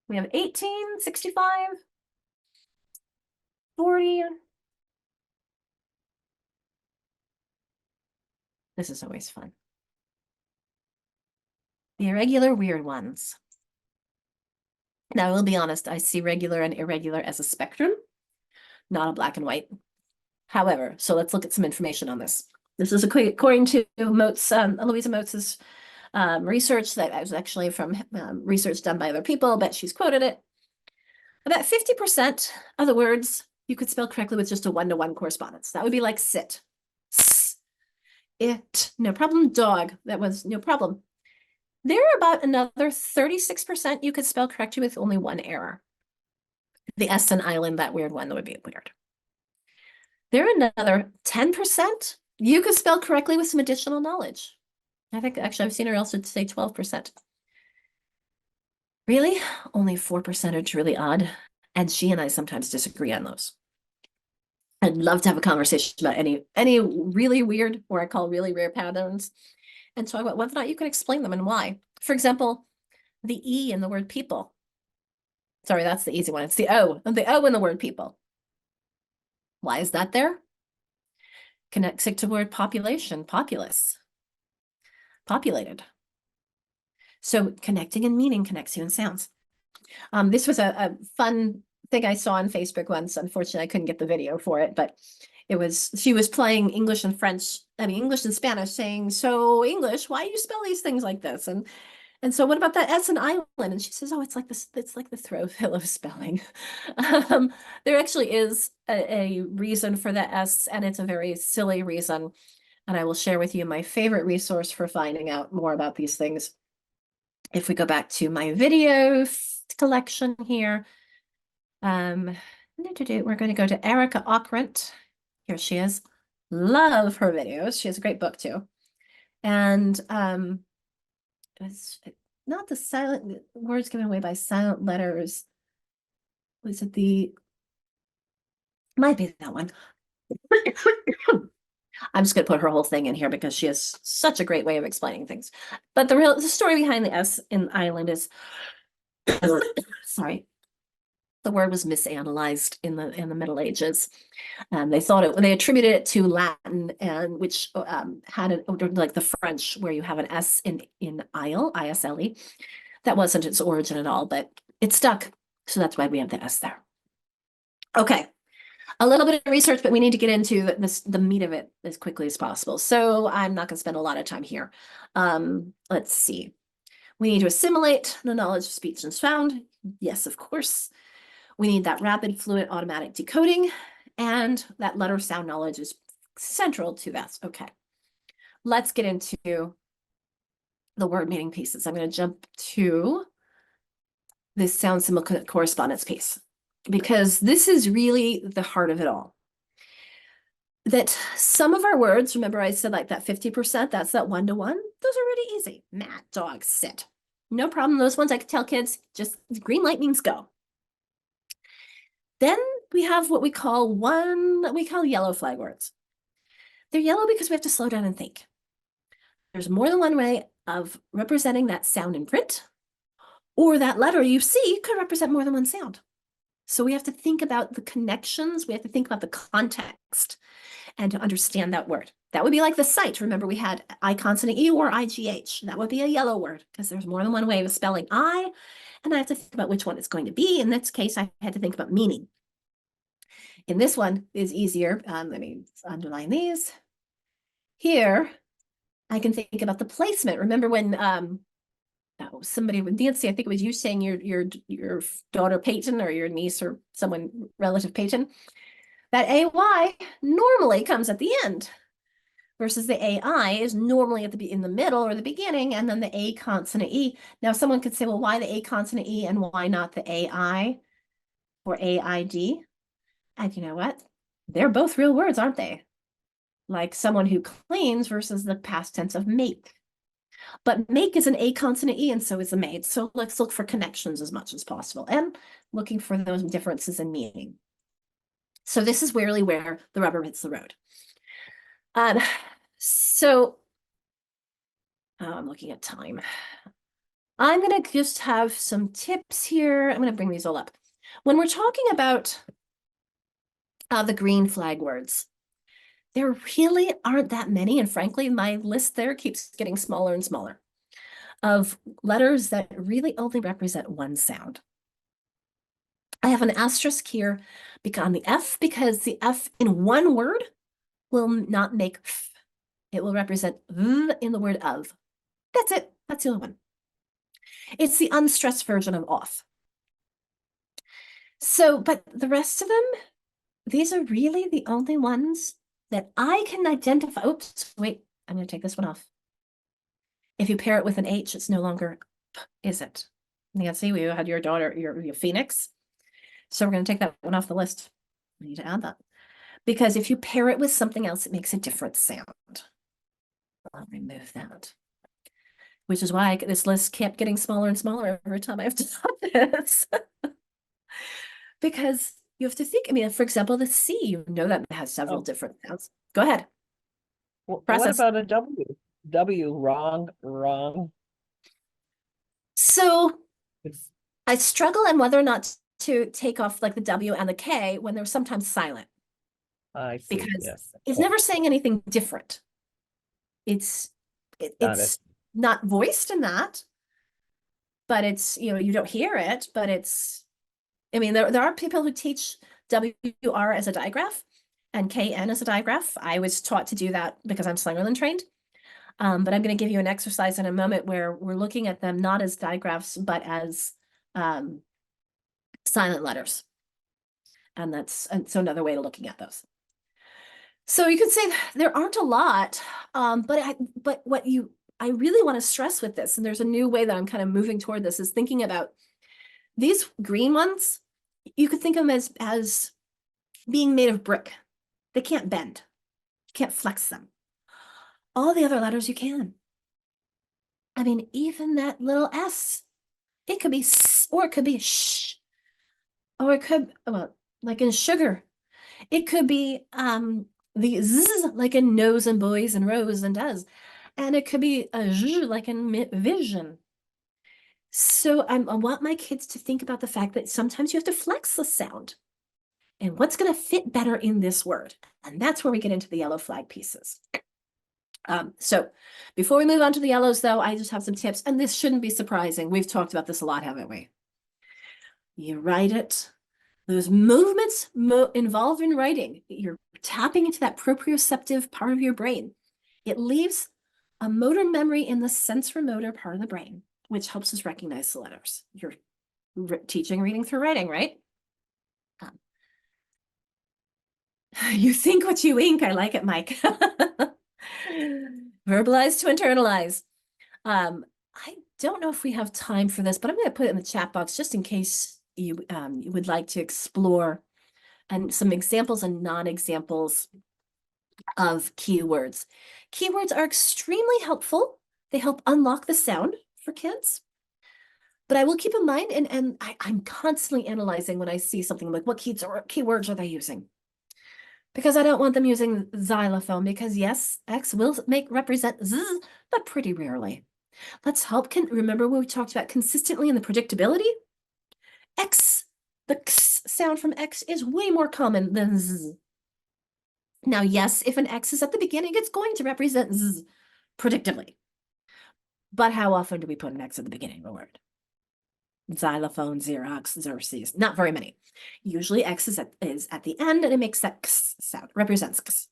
We have 18, 65, 40. This is always fun. The irregular weird ones. Now, I will be honest, I see regular and irregular as a spectrum, not a black and white. However, so let's look at some information on this. This is according to Moats, Louisa Moats's research that was actually from research done by other people, but she's quoted it. About 50% of the words you could spell correctly with just a one-to-one correspondence. That would be like sit, it, no problem, dog, that was no problem. There are about another 36% you could spell correctly with only one error. The S and island, that weird one, that would be weird. There are another 10% you could spell correctly with some additional knowledge. I think actually I've seen her also say 12%. Really? Only 4% are truly odd. And she and I sometimes disagree on those. I'd love to have a conversation about any really weird, or I call really rare patterns, and talk about whether or not you can explain them and why. For example, the E in the word people. Sorry, that's the easy one. It's the O in the word people. Why is that there? Connects it to word population, populace, populated. So connecting in meaning connects you in sounds. This was a fun thing I saw on Facebook once. Unfortunately, I couldn't get the video for it, but she was playing English and French, English and Spanish, saying, so English, why do you spell these things like this? And so what about that S and island? And she says, oh, it's like this, it's like the throw pillow spelling. There actually is a reason for the S, and it's a very silly reason. And I will share with you my favorite resource for finding out more about these things. If we go back to my video collection here, we're going to go to Erica Ockrent. Here she is. Love her videos. She has a great book too. And it's not the silent words given away by silent letters. Was it might be that one. I'm just going to put her whole thing in here because she has such a great way of explaining things. But the story behind the S in island is, sorry, the word was misanalyzed in the Middle Ages. They attributed it to Latin, and which had like the French, where you have an S in isle, I-S-L-E. That wasn't its origin at all, but it stuck. So that's why we have the S there. Okay. A little bit of research, but we need to get into the meat of it as quickly as possible. So I'm not going to spend a lot of time here. Let's see. We need to assimilate the knowledge of speech and sound. Yes, of course. We need that rapid, fluent, automatic decoding, and that letter sound knowledge is central to that. Okay. Let's get into the word meaning pieces. I'm going to jump to this sound symbol correspondence piece, because this is really the heart of it all. That some of our words, remember I said like that 50%, that's that one-to-one, those are really easy. Mat, dog, sit. No problem. Those ones I could tell kids, just green light means go. Then we have what we call yellow flag words. They're yellow because we have to slow down and think. There's more than one way of representing that sound in print, or that letter you see could represent more than one sound. So we have to think about the connections. We have to think about the context and to understand that word. That would be like the sight. Remember, we had I consonant E or IGH. That would be a yellow word because there's more than one way of spelling I, and I have to think about which one it's going to be. In this case, I had to think about meaning. In this one is easier. Let me underline these. Here, I can think about the placement. Remember when somebody with Nancy, I think it was you saying your daughter Peyton or your niece or someone relative Peyton, that AY normally comes at the end versus the AI is normally in the middle or the beginning, and then the A consonant E. Now someone could say, well, why the A consonant E and why not the AI or AID? And you know what? They're both real words, aren't they? Like someone who cleans versus the past tense of make. But make is an A consonant E, and so is the maid. So let's look for connections as much as possible and looking for those differences in meaning. So this is really where the rubber hits the road. So I'm looking at time. I'm going to just have some tips here. I'm going to bring these all up. When we're talking about the green flag words, there really aren't that many. And frankly, my list there keeps getting smaller and smaller of letters that really only represent one sound. I have an asterisk here on the F because the F in one word will not make F. It will represent V in the word of. That's it. That's the only one. It's the unstressed version of off. So, but the rest of them, these are really the only ones that I can identify. Oops, wait, I'm going to take this one off. If you pair it with an H, it's no longer P, is it? Nancy, we had your daughter, your Phoenix. So we're going to take that one off the list. We need to add that. Because if you pair it with something else, it makes a different sound. I'll remove that. Which is why this list kept getting smaller and smaller every time I have to stop this. Because you have to think, I mean, for example, the C, you know that has several different sounds. Go ahead. What Process. about a W? W, wrong. So It's, I struggle on whether or not to take off like the W and the K when they're sometimes silent. I see, Because yes. it's never saying anything different. It's Got it. not voiced in that, but it's, you know, you don't hear it, but it's, I mean, there are people who teach WR as a digraph and KN as a digraph. I was taught to do that because I'm Slangerland trained. But I'm going to give you an exercise in a moment where we're looking at them not as digraphs, but as silent letters. And so another way of looking at those. So you could say there aren't a lot, but what I really want to stress with this, and there's a new way that I'm kind of moving toward this, is thinking about these green ones. You could think of them as being made of brick. They can't bend. You can't flex them. All the other letters you can. I mean, even that little S, it could be S, or it could be sh, or it could, well, like in sugar, it could be the Z, like in nose and boys and rose and does, and it could be a Z, like in vision. So I want my kids to think about the fact that sometimes you have to flex the sound and what's going to fit better in this word. And that's where we get into the yellow flag pieces. So before we move on to the yellows, though, I just have some tips, and this shouldn't be surprising. We've talked about this a lot, haven't we? You write it. Those movements involved in writing, you're tapping into that proprioceptive part of your brain. It leaves a motor memory in the sensorimotor part of the brain, which helps us recognize the letters. You're teaching reading through writing, right? You think what you ink. I like it, Mike. Verbalize to internalize. I don't know if we have time for this, but I'm going to put it in the chat box just in case you would like to explore and some examples and non-examples of keywords. Keywords are extremely helpful. They help unlock the sound for kids. But I will keep in mind, and I'm constantly analyzing when I see something like what keywords are they using? Because I don't want them using xylophone, because yes, X will represent Z, but pretty rarely. Let's help. Remember when we talked about consistently and the predictability? X, the X sound from X is way more common than Z. Now, yes, if an X is at the beginning, it's going to represent Z predictably. But how often do we put an X at the beginning of a word? Xylophone, Xerox, Xerxes, not very many. Usually X is at the end and it makes that X sound, represents X.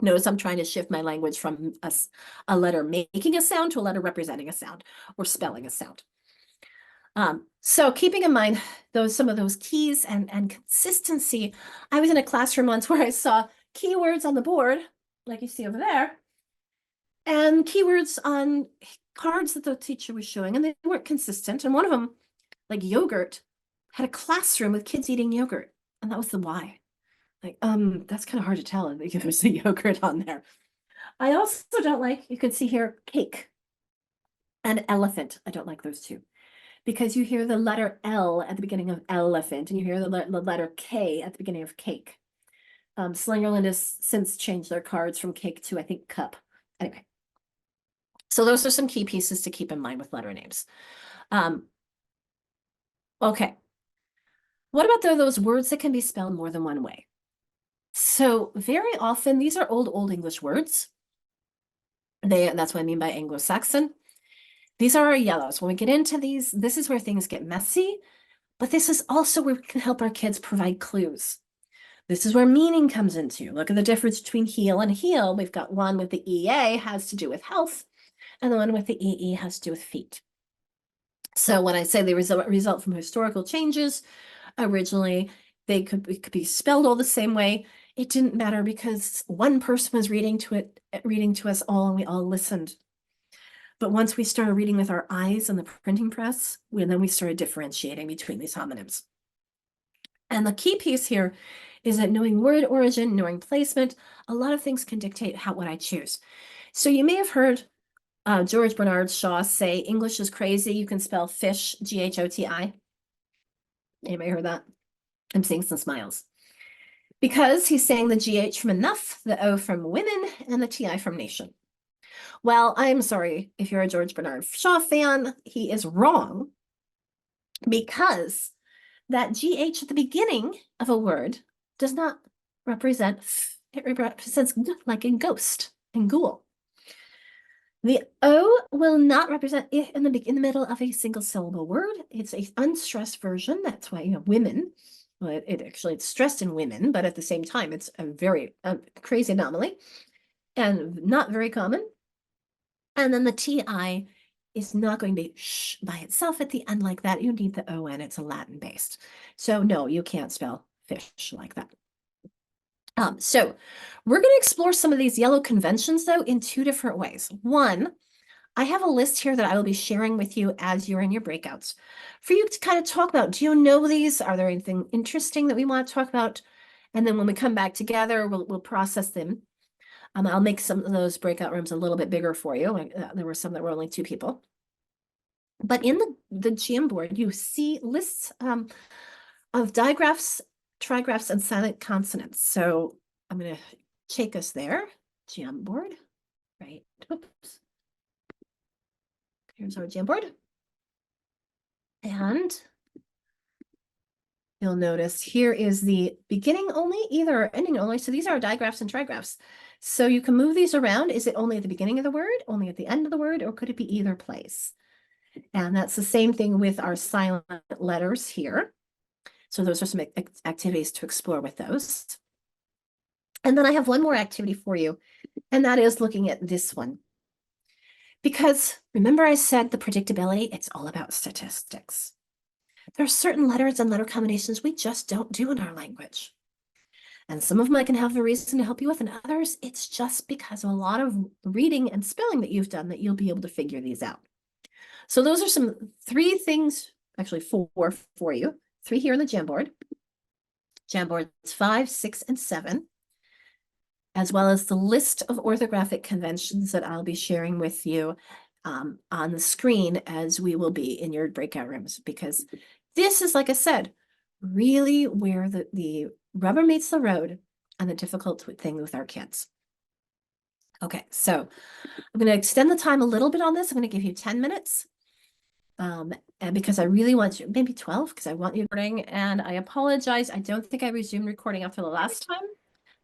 Notice I'm trying to shift my language from a letter making a sound to a letter representing a sound or spelling a sound. So keeping in mind some of those keys and consistency, I was in a classroom once where I saw keywords on the board, like you see over there, and keywords on cards that the teacher was showing, and they weren't consistent. And one of them, like yogurt, had a classroom with kids eating yogurt, and that was the why. Like, that's kind of hard to tell if there's a yogurt on there. I also don't like, you can see here, cake and elephant. I don't like those two because you hear the letter L at the beginning of elephant and you hear the letter K at the beginning of cake. Slingerland has since changed their cards from cake to, I think, cup. Anyway, so those are some key pieces to keep in mind with letter names. Okay. What about those words that can be spelled more than one way? So very often, these are old English words. That's what I mean by Anglo-Saxon. These are our yellows. When we get into these, this is where things get messy, but this is also where we can help our kids provide clues. This is where meaning comes into. Look at the difference between heel and heel. We've got one with the EA has to do with health, and the one with the EE has to do with feet. So when I say they result from historical changes, originally it could be spelled all the same way. It didn't matter because one person was reading to us all, and we all listened. But once we started reading with our eyes on the printing press, then we started differentiating between these homonyms. And the key piece here is that knowing word origin, knowing placement, a lot of things can dictate what I choose. So you may have heard George Bernard Shaw say, English is crazy. You can spell fish, G-H-O-T-I. Anybody heard that? I'm seeing some smiles. Because he's saying the GH from enough, the O from women, and the TI from nation. Well, I'm sorry if you're a George Bernard Shaw fan, he is wrong, because that GH at the beginning of a word does not represent, it represents like in ghost and ghoul. The O will not represent it in the middle of a single syllable word. It's an unstressed version. That's why, women, well, it's stressed in women, but at the same time, it's a very crazy anomaly and not very common. And then the TI is not going to be sh by itself at the end like that. You need the ON. It's a Latin based. So no, you can't spell fish like that. So we're going to explore some of these yellow conventions, though, in two different ways. One, I have a list here that I will be sharing with you as you're in your breakouts for you to kind of talk about. Do you know these? Are there anything interesting that we want to talk about? And then when we come back together, we'll process them. I'll make some of those breakout rooms a little bit bigger for you. There were some that were only 2 people. But in the Jamboard, you see lists of digraphs, trigraphs, and silent consonants. So I'm going to take us there. Jamboard, right? Oops. Here's our Jamboard. And you'll notice here is the beginning only, either or ending only. So these are digraphs and trigraphs. So you can move these around. Is it only at the beginning of the word, only at the end of the word, or could it be either place? And that's the same thing with our silent letters here. So those are some activities to explore with those. And then I have one more activity for you, and that is looking at this one. Because remember I said the predictability, it's all about statistics. There are certain letters and letter combinations we just don't do in our language. And some of them I can have a reason to help you with, and others, it's just because of a lot of reading and spelling that you've done that you'll be able to figure these out. So those are 3 things, actually 4 for you. 3 here in the Jamboard. Jamboards 5, 6, and 7, as well as the list of orthographic conventions that I'll be sharing with you on the screen as we will be in your breakout rooms, because this is, like I said, really where the rubber meets the road and the difficult thing with our kids. Okay, so I'm going to extend the time a little bit on this. I'm going to give you 10 minutes. And because I really want you, maybe 12, because I want you recording, and I apologize. I don't think I resumed recording after the last time.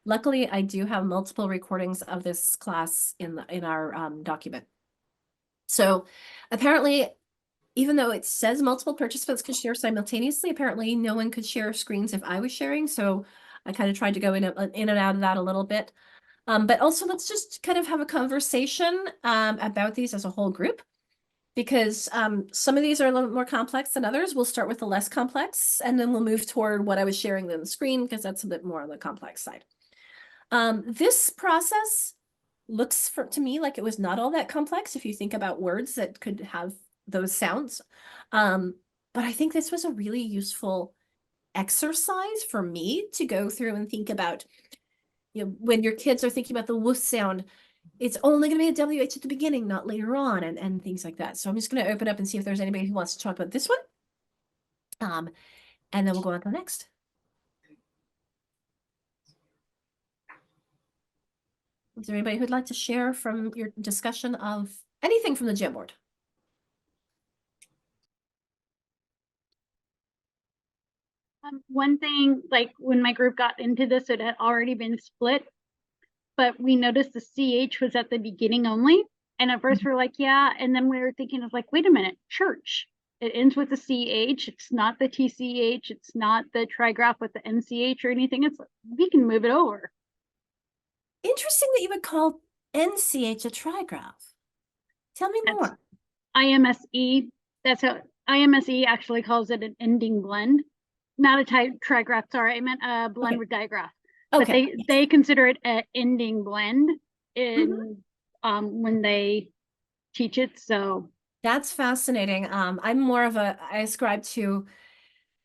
Luckily, I do have multiple recordings of this class in our document. So apparently, even though it says multiple participants could share simultaneously, apparently no one could share screens if I was sharing. So I kind of tried to go in and out of that a little bit. But also let's just kind of have a conversation about these as a whole group, because some of these are a little more complex than others. We'll start with the less complex, and then we'll move toward what I was sharing on the screen, because that's a bit more on the complex side. This process looks to me like it was not all that complex if you think about words that could have those sounds. But I think this was a really useful exercise for me to go through and think about, you know, when your kids are thinking about the w sound, it's only going to be a WH at the beginning, not later on, and things like that. So I'm just going to open up and see if there's anybody who wants to talk about this one. And then we'll go on to the next. Is there anybody who'd like to share from your discussion of anything from the Jamboard? One thing, like when my group got into this, it had already been split, but we noticed the CH was at the beginning only. And at first we're like, yeah. And then we were thinking of like, wait a minute, church. It ends with the CH. It's not the TCH. It's not the trigraph with the NCH or anything. It's we can move it over. Interesting that you would call NCH a trigraph. Tell me That's more. IMSE. That's how IMSE actually calls it an ending blend. Not a trigraph, sorry, I meant a blend Okay. with digraph. But Okay. they consider it an ending blend in when they teach it. So That's fascinating. I'm more of I ascribe to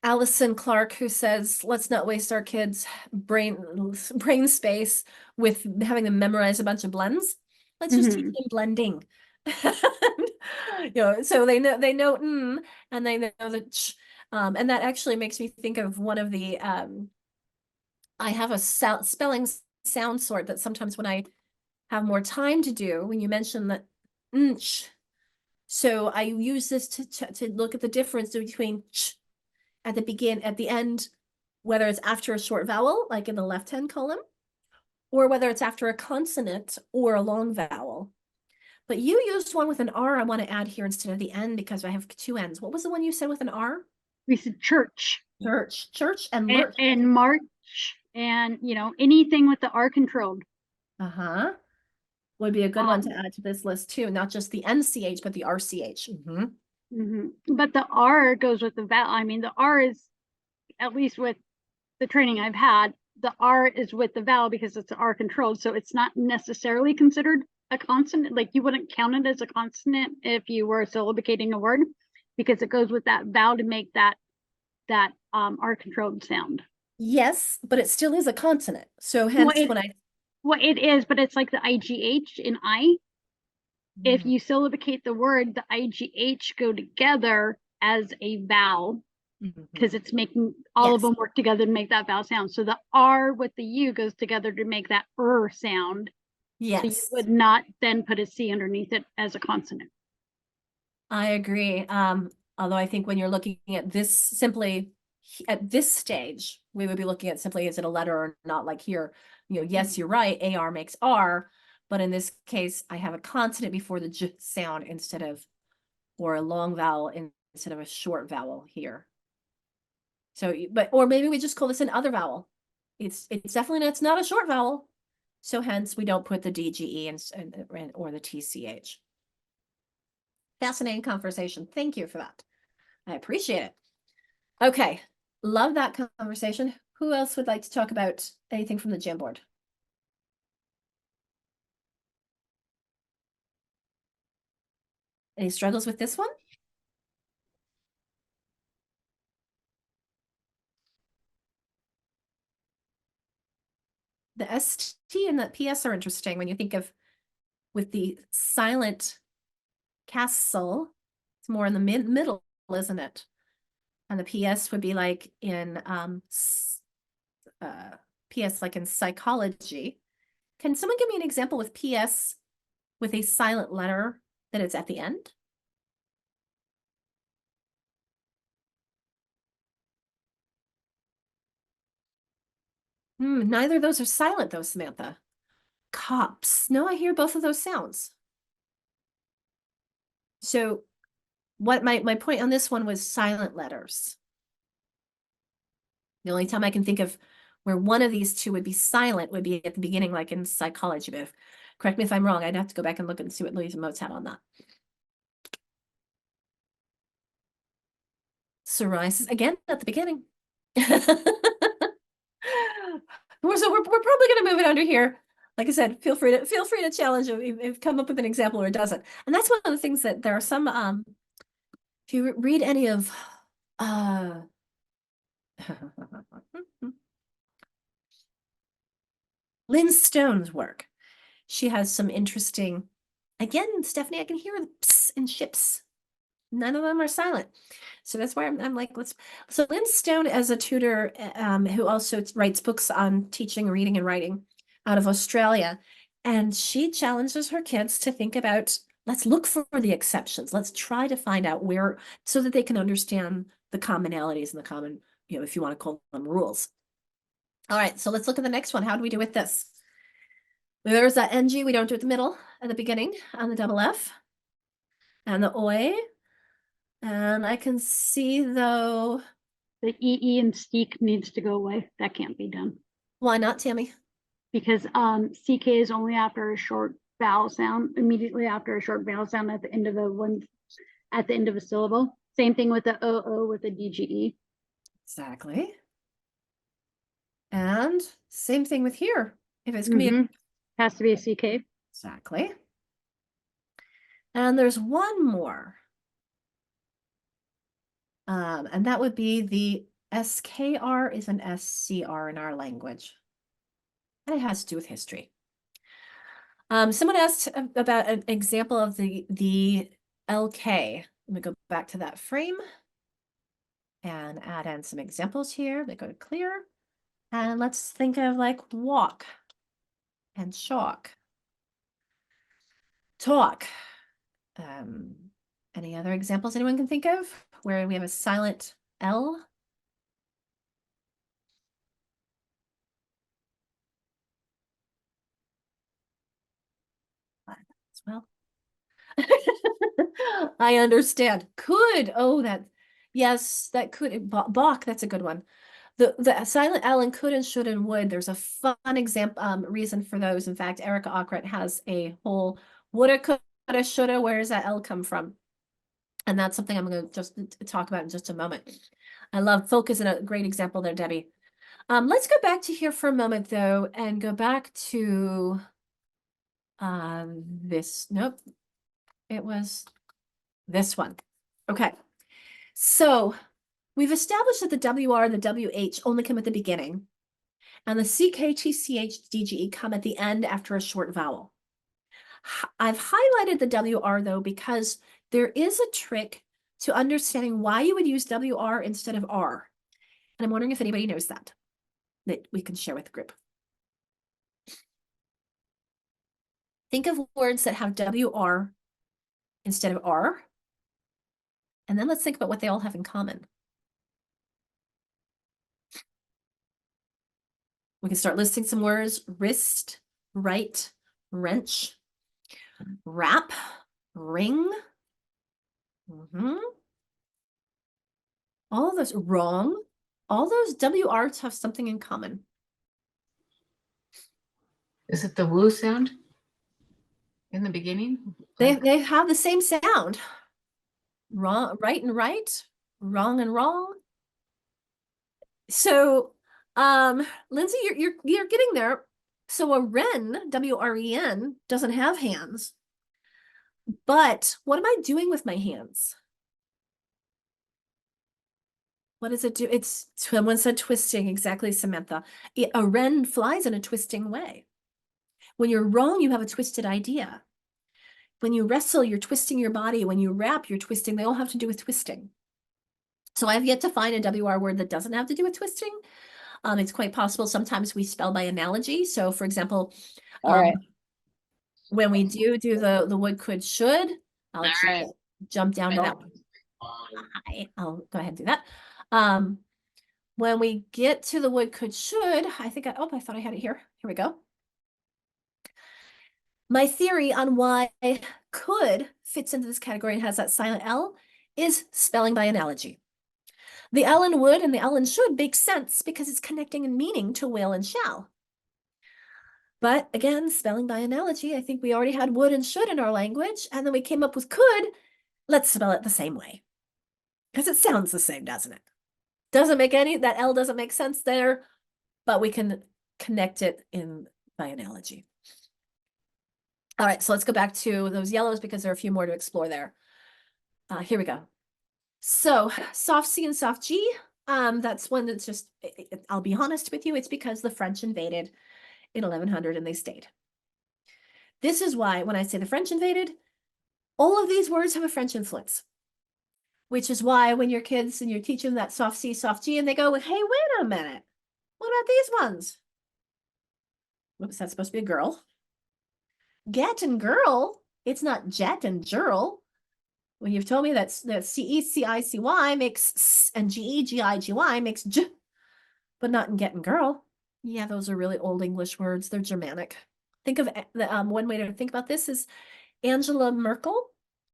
Allison Clark, who says, let's not waste our kids' brain space with having them memorize a bunch of blends. Let's just teach them blending. You know, so they know and they know the ch. And that actually makes me think of one of the I have a spelling sound sort that sometimes when I have more time to do, when you mention that so I use this to look at the difference between ch at the end, whether it's after a short vowel, like in the left-hand column, or whether it's after a consonant or a long vowel. But you used one with an R I want to add here instead of the N, because I have two N's. What was the one you said with an R? we said church. Church and lurch. And march and anything with the R controlled. Uh-huh. Would be a good one to add to this list too, not just the NCH, but the RCH. But the R goes with the vowel. I mean, the R is, at least with the training I've had, the R is with the vowel because it's R controlled. So it's not necessarily considered a consonant. Like you wouldn't count it as a consonant if you were syllabicating a word, because it goes with that vowel to make that R controlled sound. Yes, but it still is a consonant. So hence well, it is, but it's like the IGH in I. If you syllabicate the word, the IGH go together as a vowel because it's making all of them work together to make that vowel sound. So the R with the U goes together to make that sound. Yes. So you would not then put a C underneath it as a consonant. I agree. Although I think when you're looking at this simply at this stage, we would be looking at simply, is it a letter or not? Like here, yes, you're right. AR makes R, but in this case, I have a consonant before the J sound instead of, or a long vowel instead of a short vowel here. So, or maybe we just call this an other vowel. It's definitely, it's not a short vowel. So hence we don't put the DGE or the TCH. Fascinating conversation. Thank you for that. I appreciate it. Okay. Love that conversation. Who else would like to talk about anything from the Jamboard? Any struggles with this one? The ST and the PS are interesting when you think of with the silent castle. It's more in the middle, isn't it? And the PS would be like in PS like in psychology, Can someone give me an example with PS with a silent letter that it's at the end? Neither of those are silent though, Samantha. Cops. No, I hear both of those sounds. So what my point on this one was silent letters. The only time I can think of where one of these two would be silent would be at the beginning, like in psychology. But correct me if I'm wrong, I'd have to go back and look and see what Louise Motes had on that. Psoriasis, again, at the beginning. So we're probably going to move it under here. Like I said, feel free to challenge if come up with an example or it doesn't. And that's one of the things that there are some if you read any of Lynn Stone's work, she has some interesting, again, Stephanie, I can hear the ps and ships. None of them are silent. So that's why I'm like, so Lynn Stone as a tutor who also writes books on teaching, reading and writing out of Australia. And she challenges her kids to think about, let's look for the exceptions. Let's try to find out where, so that they can understand the commonalities and the common, if you want to call them rules. All right, so let's look at the next one. How do we do with this? There's that NG, we don't do it at the middle, at the beginning, on the double F. And the OI. And I can see though. The EE and steek needs to go away. That can't be done. Why not, Tammy? Because CK is only after a short vowel sound, immediately after a short vowel sound at the end of a syllable. Same thing with the OO with the DGE. Exactly. And same thing with here. If it's gonna be has to be a CK. Exactly. And there's one more. And that would be the SKR is an SCR in our language. And it has to do with history. Someone asked about an example of the LK. Let me go back to that frame and add in some examples here. They go to clear. And let's think of like walk and chalk. Talk. Any other examples anyone can think of where we have a silent L? As well. I understand. Could. Oh, yes, that could. Balk, that's a good one. The silent L and could and should and would. There's a fun example reason for those. In fact, Erica Ockret has a whole woulda, coulda, shoulda. Where does that L come from? And that's something I'm going to just talk about in just a moment. I love folk is a great example there, Debbie. Let's go back to here for a moment though, and go back to this. Nope, it was this one. Okay, so we've established that the WR and the WH only come at the beginning, and the CK, TCH, DGE come at the end after a short vowel. I've highlighted the WR though because there is a trick to understanding why you would use WR instead of R. And I'm wondering if anybody knows that we can share with the group. Think of words that have WR instead of R. And then let's think about what they all have in common. We can start listing some words: wrist, right, wrench, wrap, ring. All of those wrong. All those WRs have something in common. Is it the woo sound in the beginning? They have the same sound. Wrong, right and right, wrong and wrong. So, Lindsay, you're getting there. So a wren, W-R-E-N, doesn't have hands. But what am I doing with my hands? What does it do? It's, someone said twisting, exactly, Samantha. A wren flies in a twisting way. When you're wrong, you have a twisted idea. When you wrestle, you're twisting your body. When you rap, you're twisting. They all have to do with twisting. So I've yet to find a WR word that doesn't have to do with twisting. It's quite possible sometimes we spell by analogy. So for example, All right. when we do the would, could, should, I'll actually jump down to that one. I'll go ahead and do that. When we get to the would, could, should, I thought I had it here. Here we go. My theory on why could fits into this category and has that silent L is spelling by analogy. The L in would and the L in should make sense because it's connecting in meaning to will and shall. But again, spelling by analogy, I think we already had would and should in our language, and then we came up with could. Let's spell it the same way. Because it sounds the same, doesn't it? That L doesn't make sense there, but we can connect it in by analogy. All right, so let's go back to those yellows because there are a few more to explore there. Here we go. So soft C and soft G, that's one that's just, I'll be honest with you, it's because the French invaded in 1100 and they stayed. This is why when I say the French invaded, all of these words have a French influence, which is why when your kids and you're teaching that soft C, soft G, and they go, hey, wait a minute, what about these ones? Whoops, that's supposed to be a girl. Get and girl, it's not jet and girl. When you've told me that C-E-C-I-C-Y makes S and G-E-G-I-G-Y makes J, but not in get and girl. Yeah, those are really old English words. They're Germanic. Think of the one way to think about this is Angela Merkel.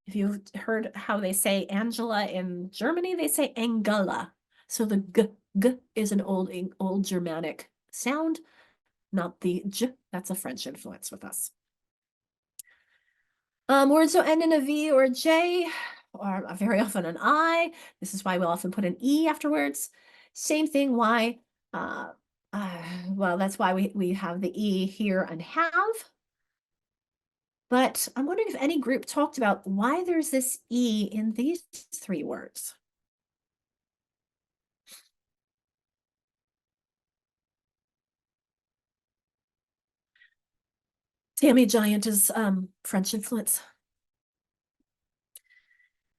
If you've heard how they say Angela in Germany, they say Angela. So the g is an old Germanic sound, not the j. That's a French influence with us. Words that end in a V or a J, or very often an I. This is why we'll often put an E afterwards. Same thing, why? Well, that's why we have the E here and have. But I'm wondering if any group talked about why there's this E in these three words. Tammy Giant is French influence.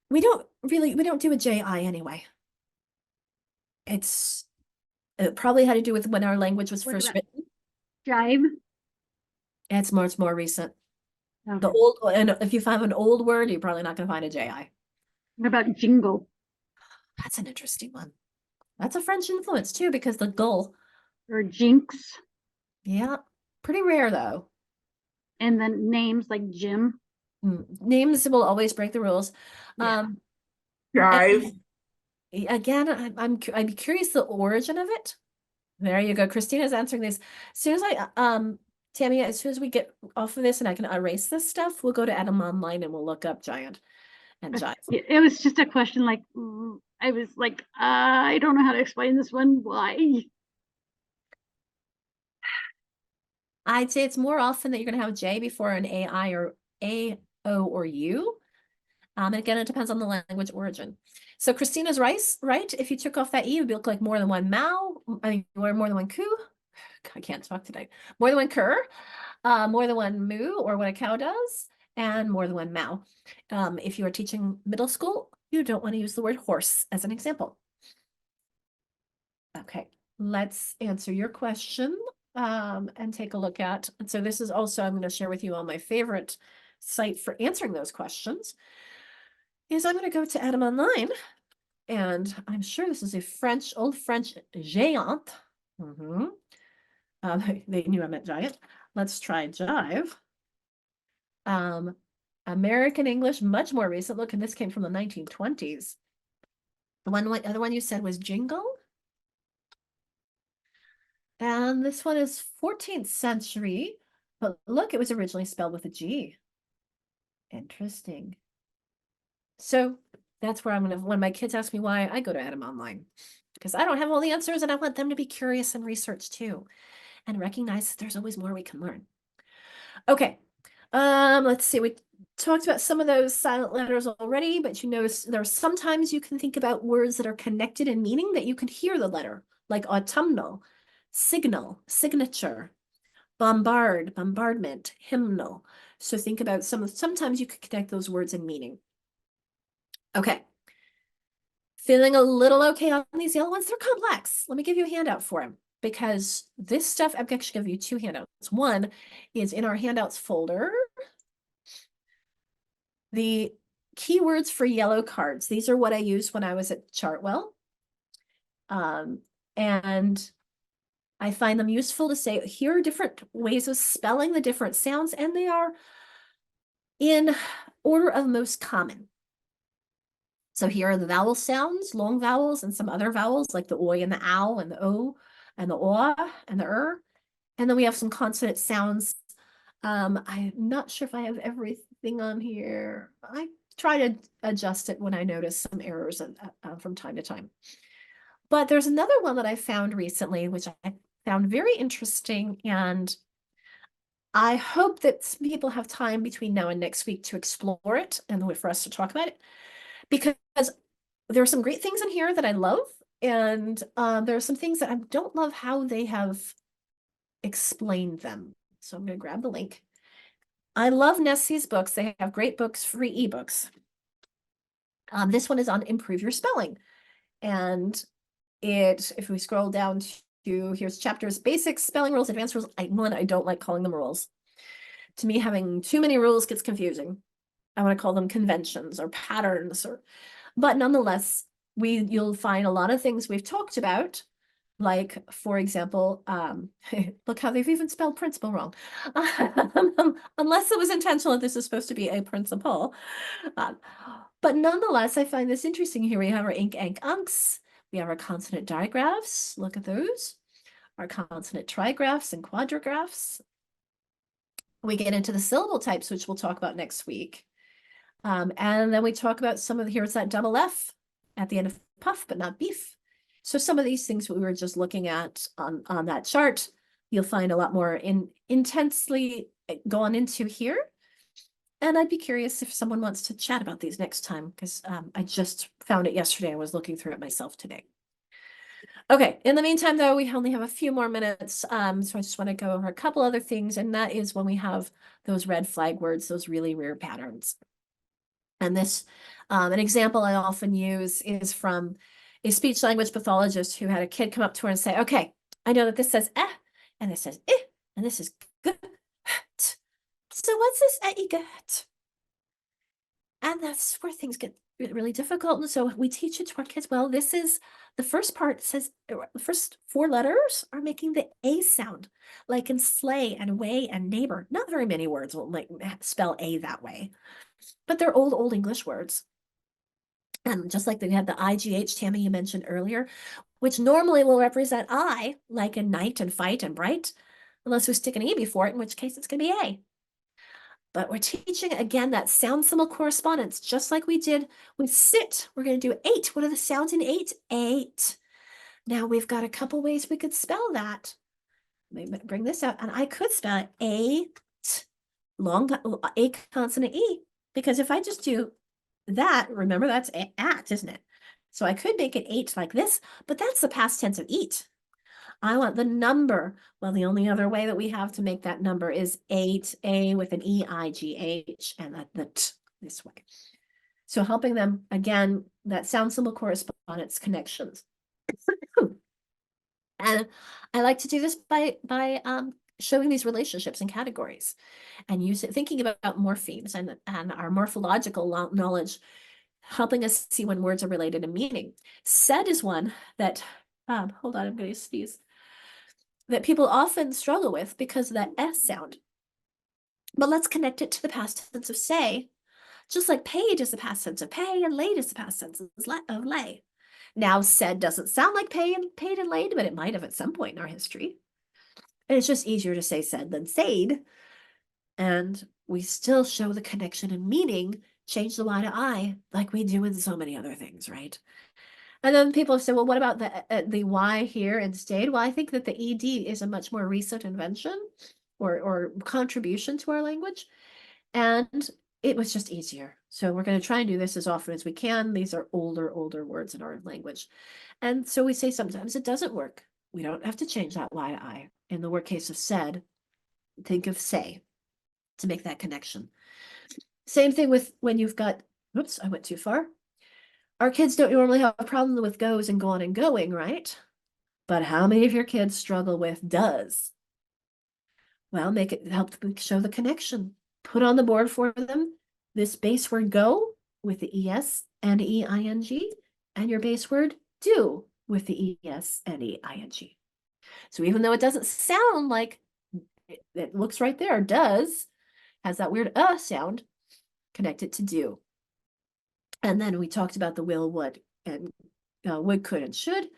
We don't do a J-I anyway. It probably had to do with when our language was What first about written. Jive. It's more recent. Okay. The old, and if you find an old word, you're probably not going to find a J-I. What about jingle? That's an interesting one. That's a French influence too, because the gull. Or jinx? Yeah, pretty rare though. And then names like Jim. Names will always break the rules. Yeah. Jive. Again, I'm curious the origin of it. There you go. Christina's answering this. As soon as Tammy, as soon as we get off of this and I can erase this stuff, we'll go to Adam Online and we'll look up Giant and Jive. It was just a question like, I was like, I don't know how to explain this one. Why? I'd say it's more often that you're going to have J before an AI or A, O, or U. And again, it depends on the language origin. So Christina's right. If you took off that E, it would look like more than one Mao. I mean, more than one Ku. I can't talk today. More than one Kur, more than one Moo, or what a cow does, and more than one Mao. If you are teaching middle school, you don't want to use the word horse as an example. Okay, let's answer your question and take a look at. And so this is also, I'm going to share with you on my favorite site for answering those questions. Is I'm going to go to Adam Online, and I'm sure this is a old French géant. They knew I meant giant. Let's try jive. American English, much more recent. Look, and this came from the 1920s. The other one you said was jingle. And this one is 14th century, but look, it was originally spelled with a G. Interesting. So that's where when my kids ask me why, I go to Adam Online, because I don't have all the answers and I want them to be curious and research too, and recognize that there's always more we can learn. Okay, let's see, we talked about some of those silent letters already, but you notice there are sometimes you can think about words that are connected in meaning that you can hear the letter, like autumnal, signal, signature, bombard, bombardment, hymnal. So think about sometimes you could connect those words in meaning. Okay. Feeling a little okay on these yellow ones? They're complex. Let me give you a handout for them. because this stuff, I'm actually going to give you two handouts. One is in our handouts folder, the keywords for yellow cards. These are what I used when I was at Chartwell. And I find them useful to say, here are different ways of spelling the different sounds, and they are in order of most common. So here are the vowel sounds, long vowels, and some other vowels like the oi and the ow and the o and the aw and the and then we have some consonant sounds. I'm not sure if I have everything on here. I try to adjust it when I notice some errors from time to time. But there's another one that I found recently, which I found very interesting, and I hope that people have time between now and next week to explore it and for us to talk about it, because there are some great things in here that I love, and there are some things that I don't love how they have explained them. So I'm going to grab the link. I love Nessie's books. They have great books, free ebooks. This one is on Improve Your Spelling. And if we scroll down to, here's chapters, basics, spelling rules, advanced rules. I don't like calling them rules. To me, having too many rules gets confusing. I want to call them conventions or patterns, but nonetheless, you'll find a lot of things we've talked about. Like, for example, look how they've even spelled principal wrong. Unless it was intentional that this is supposed to be a principal. But nonetheless, I find this interesting. Here we have our ink, ank, unks. We have our consonant digraphs. Look at those. Our consonant trigraphs and quadrigraphs. We get into the syllable types, which we'll talk about next week. And then we talk about some of here's that double F at the end of puff, but not beef. So some of these things we were just looking at on that chart, you'll find a lot more intensely gone into here. And I'd be curious if someone wants to chat about these next time, because I just found it yesterday. I was looking through it myself today. Okay, in the meantime, though, we only have a few more minutes. So I just want to go over a couple other things, and that is when we have those red flag words, those really weird patterns. And this, an example I often use is from a speech language pathologist who had a kid come up to her and say, okay, I know that this says eh, and this says eh, and this is good. So what's this gut? And that's where things get really difficult. And so we teach it to our kids. Well, this is the first part says the first four letters are making the A sound, like in sleigh and way and neighbor. Not very many words will spell A that way, but they're old English words. And just like they had the IGH, Tammy, you mentioned earlier, which normally will represent I, like in night and fight and bright, unless we stick an E before it, in which case it's going to be A. But we're teaching, again, that sound symbol correspondence, just like we did with sit. We're going to do 8. What are the sounds in 8? 8. Now we've got a couple ways we could spell that. Let me bring this out. And I could spell it A-T, long A consonant E, because if I just do that, remember that's at, isn't it? So I could make it 8 like this, but that's the past tense of eat. I want the number. Well, the only other way that we have to make that number is 8A with an E-I-G-H and the T this way. So helping them, again, that sound symbol correspondence connections. And I like to do this by showing these relationships and categories and thinking about morphemes and our morphological knowledge, helping us see when words are related in meaning. Said is one that, hold on, I'm going to sneeze, that people often struggle with because of that S sound. But let's connect it to the past tense of say, just like paid is the past tense of pay and laid is the past tense of lay. Now, said doesn't sound like paid and laid, but it might have at some point in our history. And it's just easier to say said than said. And we still show the connection and meaning, change the Y to I, like we do in so many other things, right? And then people have said, well, what about the Y here instead? Well, I think that the ED is a much more recent invention or contribution to our language. And it was just easier. So we're going to try and do this as often as we can. These are older words in our language. And so we say sometimes it doesn't work. We don't have to change that Y to I. In the word case of said, think of say to make that connection. Same thing with when you've got, oops, I went too far. Our kids don't normally have a problem with goes and gone and going, right? But how many of your kids struggle with does? Well, help them show the connection. Put on the board for them this base word go with the ES and EING, and your base word do with the ES and EING. So even though it doesn't sound like it looks right there, does, has that weird sound, connect it to do. And then we talked about the will, would, and would, could, and should.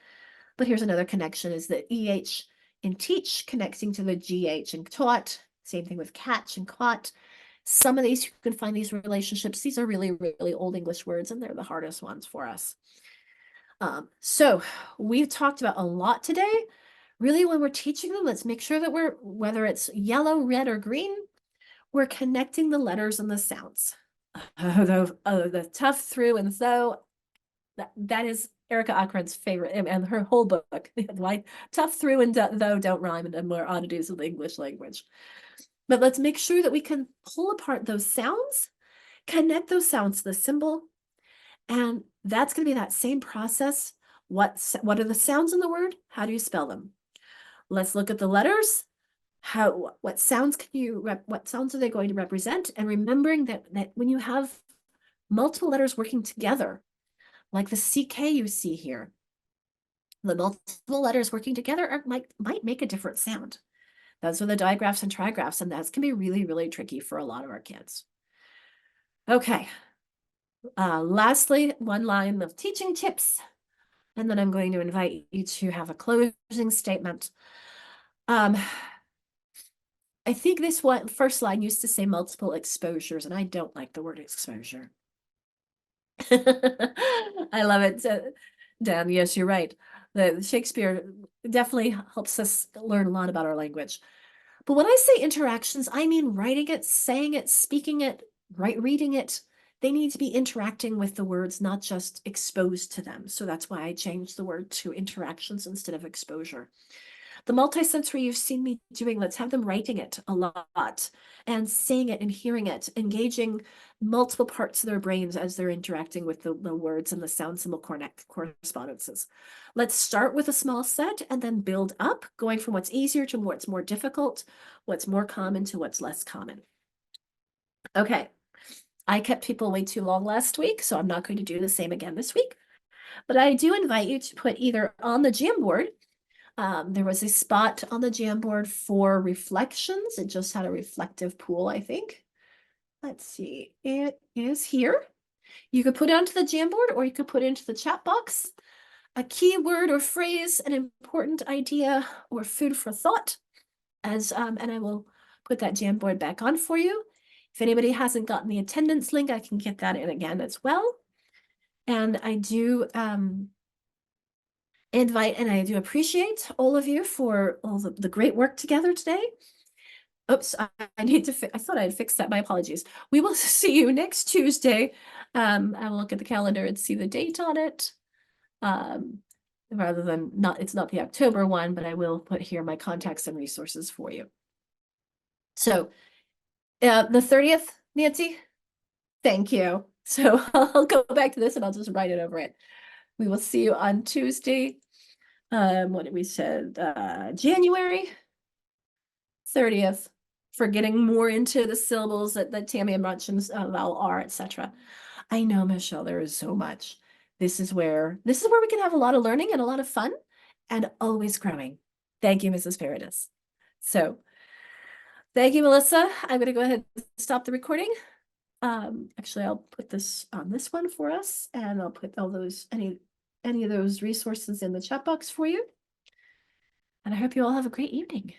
But here's another connection is the EH in teach connecting to the GH in taught. Same thing with catch and caught. Some of these, you can find these relationships. These are really, really old English words, and they're the hardest ones for us. So we've talked about a lot today. Really, when we're teaching them, let's make sure that whether it's yellow, red, or green, we're connecting the letters and the sounds. The tough, through, and though, that is Erica Akron's favorite, and her whole book. Like tough, through, and though don't rhyme, and more oddities of the English language. But let's make sure that we can pull apart those sounds, connect those sounds to the symbol, and that's going to be that same process. What are the sounds in the word? How do you spell them? Let's look at the letters. What sounds are they going to represent? And remembering that when you have multiple letters working together, like the CK you see here, the multiple letters working together might make a different sound. Those are the digraphs and trigraphs, and that can be really, really tricky for a lot of our kids. Okay. Lastly, one line of teaching tips, and then I'm going to invite you to have a closing statement. I think this first line used to say multiple exposures, and I don't like the word exposure. I love it. Dan, yes, you're right. The Shakespeare definitely helps us learn a lot about our language. But when I say interactions, I mean writing it, saying it, speaking it, reading it. They need to be interacting with the words, not just exposed to them. So that's why I changed the word to interactions instead of exposure. The multisensory you've seen me doing, let's have them writing it a lot and saying it and hearing it, engaging multiple parts of their brains as they're interacting with the words and the sound symbol correspondences. Let's start with a small set and then build up, going from what's easier to what's more difficult, what's more common to what's less common. Okay, I kept people way too long last week, so I'm not going to do the same again this week. But I do invite you to put either on the Jamboard. There was a spot on the Jamboard for reflections. It just had a reflective pool, I think. Let's see, it is here. You could put it onto the Jamboard, or you could put it into the chat box. A keyword or phrase, an important idea, or food for thought. And I will put that Jamboard back on for you. If anybody hasn't gotten the attendance link, I can get that in again as well. And I do invite, and I do appreciate all of you for all the great work together today. Oops, I need to I thought I had fixed that. My apologies. We will see you next Tuesday. I will look at the calendar and see the date on it. Rather than it's not the October one, but I will put here my contacts and resources for you. So the 30th, Nancy, thank you. So I'll go back to this and I'll just write it over it. We will see you on Tuesday. What did we said? January 30th for getting more into the syllables that Tammy and Munch and vowel R, etc. I know, Michelle, there is so much. This is where we can have a lot of learning and a lot of fun and always growing. Thank you, Mrs. Paradis. So thank you, Melissa. I'm going to go ahead and stop the recording. Actually, I'll put this on this one for us, and I'll put all those any of those resources in the chat box for you. And I hope you all have a great evening.